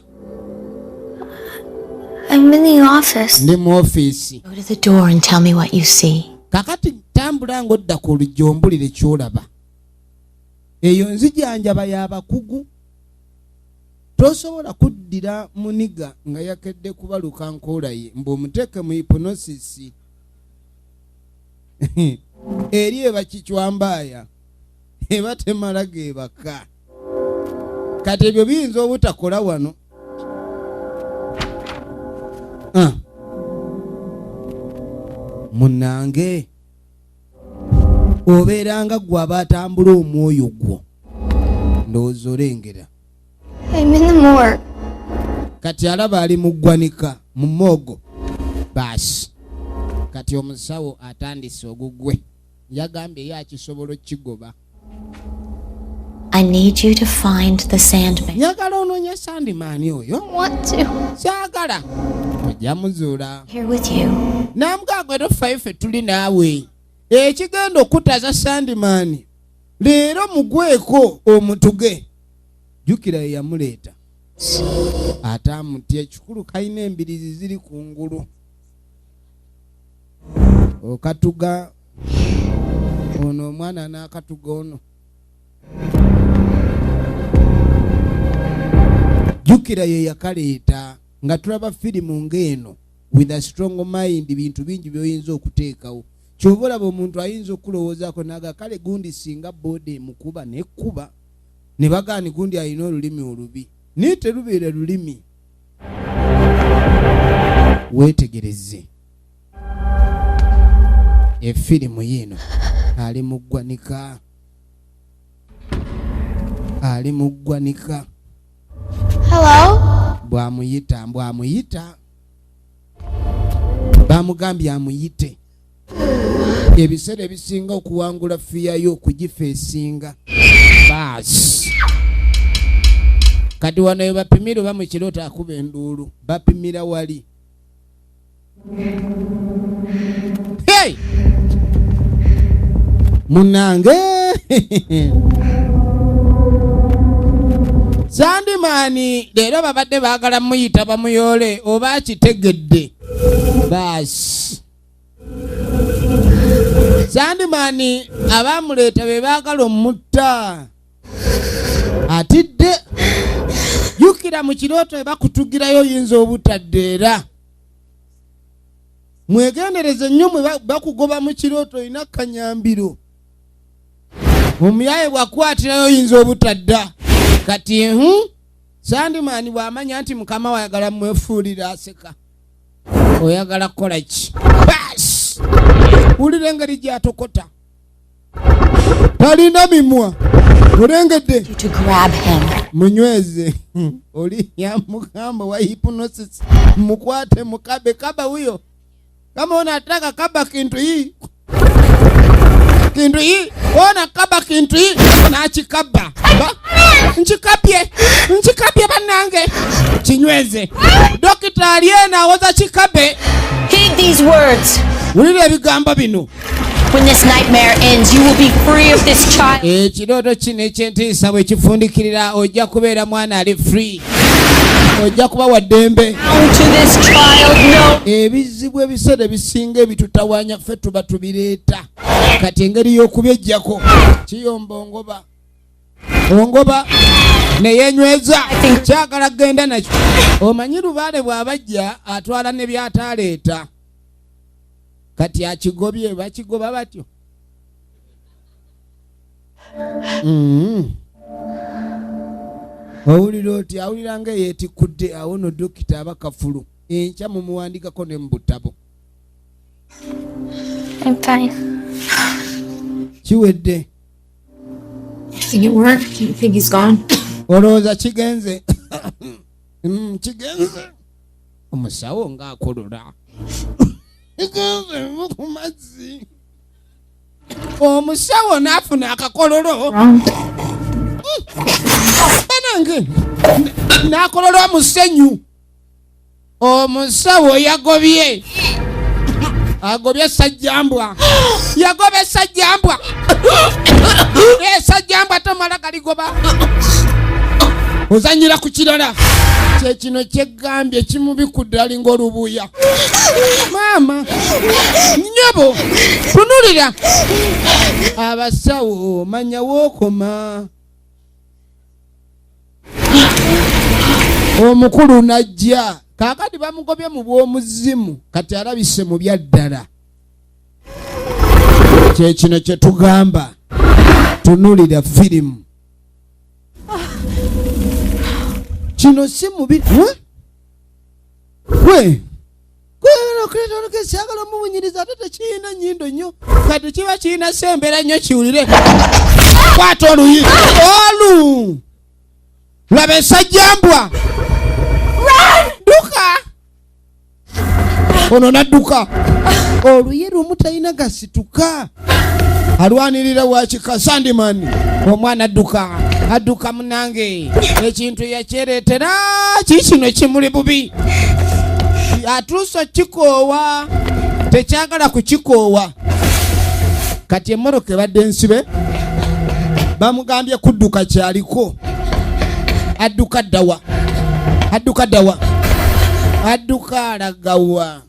I'm in the office. Ndi mu office. Go to the door and tell me what you see. Kakati tambula ng'odda ku luggi ombulire ky'olaba. Eyo nzijanjaba y'abakugu. Tosobola kuddira muniga nga yakedde kubaluka nkoola ye mb'omuteeke mu hypnosis. Eri eba kichwambaaya. Eba temala geebaka. Kati ebyo biyinza obutakola wano. Munnange obeeranga gwe aba atambula omwoyo gwo ndowooza olengera. I'm in the morgue. Kati alaba ali mu ggwanika mu mmogo baasi kati omusawo atandise ogugwe yagambye ye akisobola okkigoba. I need you to find the Sandman. Nyagala onoonya Sandman oyo. Want to? Kyagala ojja muzuula. Here with you. Namugagwe tofayo ffe tuli naawe ekigenda okutaza Sandman leero mugweko omutuge jjukira ye yamuleeta ate amutya ekikulu kalina embirizi ziri ku ngulu okatuga ono omwana n'akatuga ono jjukira ye yakaleeta nga tulaba firimu ng'eno with a strong mind bintu bingi by'oyinza okuteekawo ky'oba olaba omuntu ayinza okulowoozaako naga kale gundi singa boodi emukuba nekkuba ne bagaani gundi alina olulimi olubi naye terubeera lulimi. Weetegereze efirimu yino ali mu ggwanika Hello? bw'amuyita bamugambye amuyite ebiseera ebisinga okuwangula fiyayo okugifeesinga baasi kati wano bapimira oba mu kirooto akuba enduulu bapimira wali. Hey! Munnange Sandman leero babadde baagala muyita bamuyoole oba akitegedde baasi Sandman abaamuleeta be baagala omutta atidde jjukira mu kirooto we bakutugirayo oyinza obutadde era mwegendereze nnyo mwe bakugoba mu kirooto olina kanyambiro omuyaye bwakwatirayo oyinza obutadda kati Sandman bw'amanya nti mukama wayagala mwefuulira aseka oyagala kukola ki baasi wulira engeri gy'atokota talina mimwa olengedde munyweze oli yamugamba wa hypnosis mukwate mukabe kaba huyo kama unataka kaba kintu hii ona kaba kintu hii nachikaba nchikapye banange kinyweze dokita aliena awoza chikabe. Heed these words. Wulira ebigambo bino. When this nightmare ends, you will be free of this child. Ekirooto kino eky'entiisa bwe kifundikirira ojja kubeera mwana ali free. Ojja kuba wa ddembe. Ebizibu ebiseera ebisinga ebitutawaanya ffe tuba tubireeta. Kati engeri y'okubyeggyako kiyomba ongoba neyenyweza kyagala genda nakyo. Omanyi lubaale bw'abajja atwala ne by'ataleeta. Kati akigobye bakigoba batyo. Owulira oti awulira nga yeetikudde awo no dokita abakafulu enkya mumuwandikako ne mu butabo. I'm fine. Kiwedde. Think it worked? You think he's gone? Olowooza kigenze. Kigenze. Omusawo ng'akolola. ku mazzi. Omusawo n'afuna akakololo. Nange n'akololwa musenyu. Omusawo yagobye. Agobye sajjambwa. Yagobe sajjambwa. Sajjambwa tomala galigoba. Ozanyira ku kirala. Kino kyegambye kimubikudde alinga olubuya. Maama nnyabo tunulira abasawo manya wookoma. Omukulu najja kaakati bamugobye mu bw'omuzimu kati alabise mu byaddala. Kino kye tugamba tunulira firimu. Kino si mubi we kwera mubunyiriza ate tekiyina nnyindo nnyo kati kiba kiyina sembera nnyo kiwulire. Kwata oluyi olu laba esajjambwa. Duka ono nadduka. Oluyi lumu talina gasituka alwanirira wakika Sandimani. Omwana adduka munange ekintu yakyereetera kikino kimuli bubi. Atuusa kikoowa tekyagala kukikoowa. Kati emmoroka ebadde nsibe bamugambye kudduka kyaliko. Adduka ddawa adduka alagawa.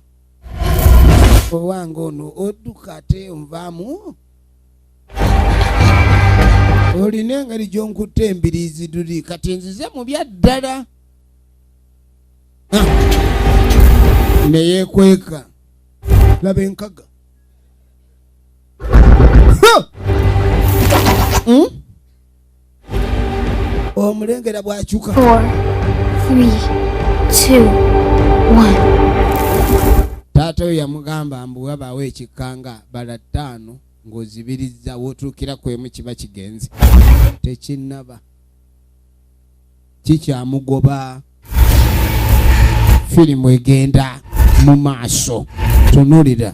Owange ono odduka ate onvaamu. Olina engeri gy'onkutte embiriizi duli kati nzize mu byaddala. Neyeekweka laba enkaga. Omulengera bw'akyuka. 4, 3, 2, 1. Taata we yamugamba mbu wabaawo ekikanga bala 5 ng'ozibirizza wootuukira ku emu kiba kigenze. Tekinnaba kikyamugoba. Firimu egenda mu maaso. Tunulira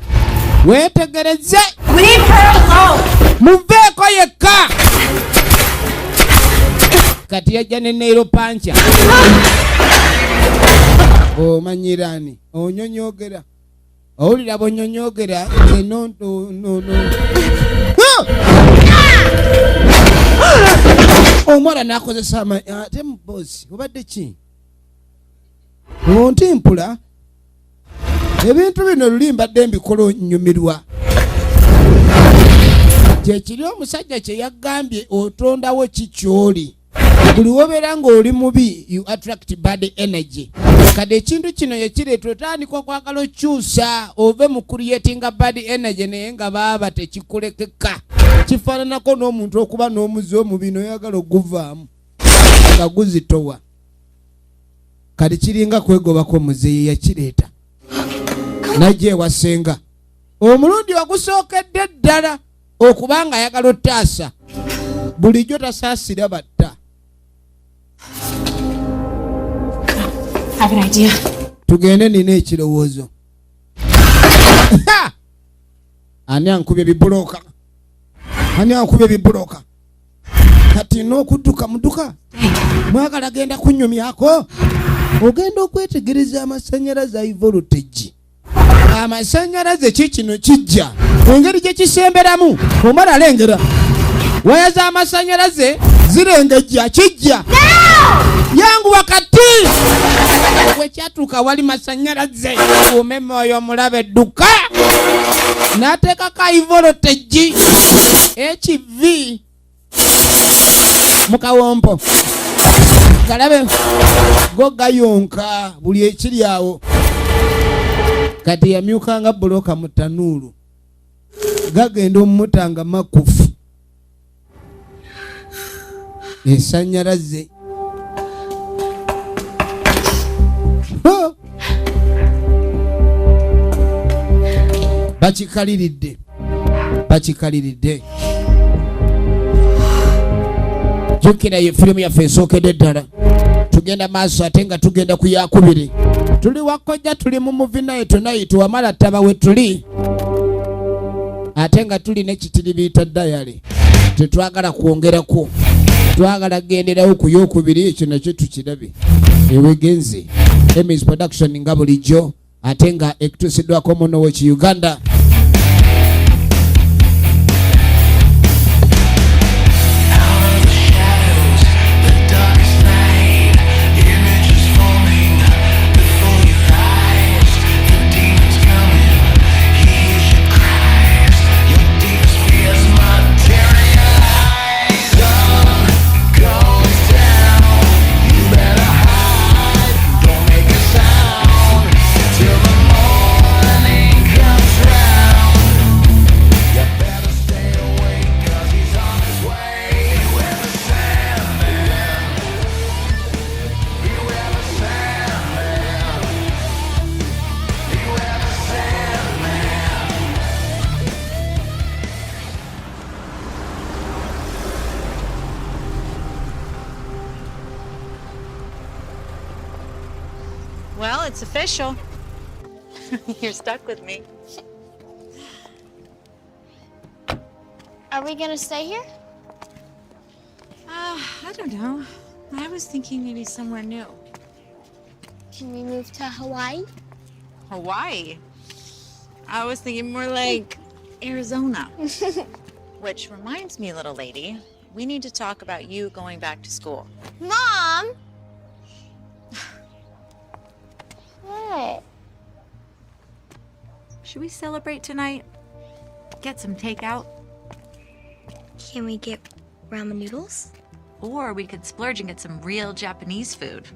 weetegereze. Muveeko yekka. Kati yajja ne neero pancha. Omanyirani onyonyogera. Owulira bonyonyogera no. Omwana n'akozesa ate mubosi obadde ki? Ontimpula ebintu bino luli mbadde mbikola nnyumirwa. Kyekiri omusajja kye yagambye otondawo kikyoli. Buli wobeera ng'oli mubi you attract bad energy. Kade ekintu kino yekireeta otandika okwagala okyusa ove mu creatinga bad energy naye nga baaba tekikulekeka. Kifaananako n'omuntu okuba n'omuzi omubi n'oyagala oguvaamu nga guzitowa. Kati kiringa kwegobako muzeeyi yakireeta najja ewasenga. Omulundi ogusookedde ddala okubanga ayagala ottaasa bulijjo tasaasira batta. Have an idea. Tugende nina ekirowoozo. Ani ankubye bibuloka. Kati n'okudduka muduka mwagala genda kunnyumyako. Ogenda okwetegereza amasannyalaze ayi voltage. Amasannyalaze kikino kijja engeri gye kisemberamu omala alengera. Waya z'amasannyalaze zirengejja kijja. Yangu wakati wekyatuuka wali masannyalaze umeme oyo mulabe edduka n'ateekako ayi voltage HV mu kawompo. Galabe go gayonka buli ekiri awo. Kati yamyukanga buloka mu tanuulu gagenda omumutanga makufu. Esannyalaze bakikaliridde. Jukira ye firimu yaffe esookedde ddala tugenda maaso ate nga tugenda ku yakubiri. Tuli wakojja tuli mu movie night wamala taba we tuli. Ate nga tuli n'ekitiribiita diary. Tetwagala kwongerako. Twagala genderawo ku yokubiri ekyo nakyo tukirabe. Ewegenze. Emmy's production nga bulijjo ate nga ekitusiddwako muno w'eki Uganda. Well, it's official. You're stuck with me. Are we gonna stay here? I don't know. I was thinking maybe somewhere new. Can we move to Hawaii? Hawaii? I was thinking more like Arizona. Which reminds me, little lady, we need to talk about you going back to school. Mom! What? Should we celebrate tonight? Get some takeout? Can we get ramen noodles? Or we could splurge and get some real Japanese food.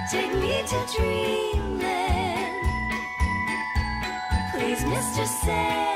Take me to dreamland, please, Mr. Sandman.